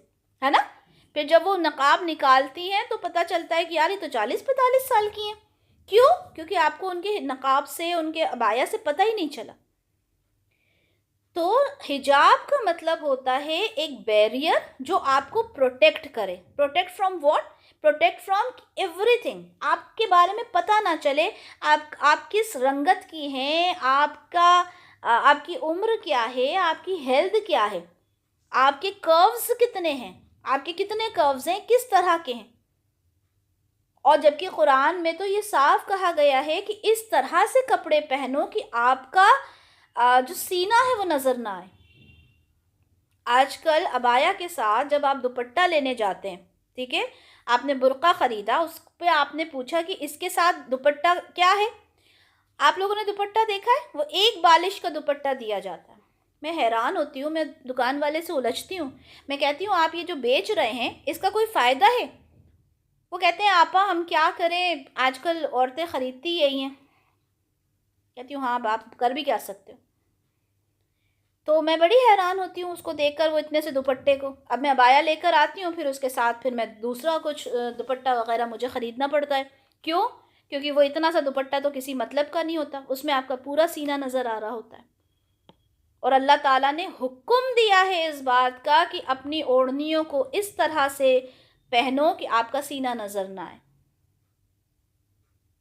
ہے نا. پھر جب وہ نقاب نکالتی ہیں تو پتہ چلتا ہے کہ یار یہ تو 40-45 سال کی ہیں. کیوں؟ کیونکہ آپ کو ان کے نقاب سے، ان کے عبایا سے پتہ ہی نہیں چلا. تو حجاب کا مطلب ہوتا ہے ایک بیریئر جو آپ کو پروٹیکٹ کرے. Protect from what? Protect from every thing. آپ کے بارے میں پتہ نہ چلے آپ کس رنگت کی ہیں، آپ کی عمر کیا ہے، آپ کی ہیلتھ کیا ہے، آپ کے کروز کتنے ہیں، آپ کے کتنے کروز ہیں، کس طرح کے ہیں. اور جبکہ قرآن میں تو یہ صاف کہا گیا ہے کہ اس طرح سے کپڑے پہنو کہ آپ کا جو سینہ ہے وہ نظر نہ آئے. آج کل عبایا کے ساتھ جب آپ دوپٹہ لینے جاتے ہیں، ٹھیک ہے، آپ نے برقع خریدا، اس پہ آپ نے پوچھا کہ اس کے ساتھ دوپٹہ کیا ہے. آپ لوگوں نے دوپٹہ دیکھا ہے؟ وہ ایک بالش کا دوپٹہ دیا جاتا ہے. میں حیران ہوتی ہوں، میں دکان والے سے الجھتی ہوں، میں کہتی ہوں آپ یہ جو بیچ رہے ہیں اس کا کوئی فائدہ ہے؟ وہ کہتے ہیں آپا ہم کیا کریں، آج کل عورتیں خریدتی یہی ہیں. کہتی ہوں ہاں آپ کر بھی کیا سکتے ہو. تو میں بڑی حیران ہوتی ہوں اس کو دیکھ کر، وہ اتنے سے دوپٹے کو. اب میں عبایا لے کر آتی ہوں، پھر اس کے ساتھ پھر میں دوسرا کچھ دوپٹہ وغیرہ مجھے خریدنا پڑتا ہے. کیوں؟ کیونکہ وہ اتنا سا دوپٹہ تو کسی مطلب کا نہیں ہوتا، اس میں آپ کا پورا سینہ نظر آ رہا ہوتا ہے. اور اللہ تعالیٰ نے حکم دیا ہے اس بات کا کہ اپنی اوڑھنیوں کو اس طرح سے پہنو کہ آپ کا سینہ نظر نہ آئے.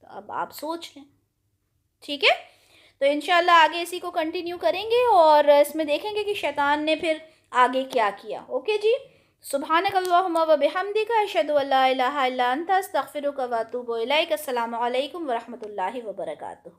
تو اب آپ سوچ لیں. ٹھیک ہے. تو انشاءاللہ آگے اسی کو کنٹینیو کریں گے اور اس میں دیکھیں گے کہ شیطان نے پھر آگے کیا کیا. اوکے جی. سبحانک اللہم و بحمدک اشہد ان لا الہ الا انت استغفرک و اتوب الیک. السلام علیکم ورحمۃ اللہ وبرکاتہ.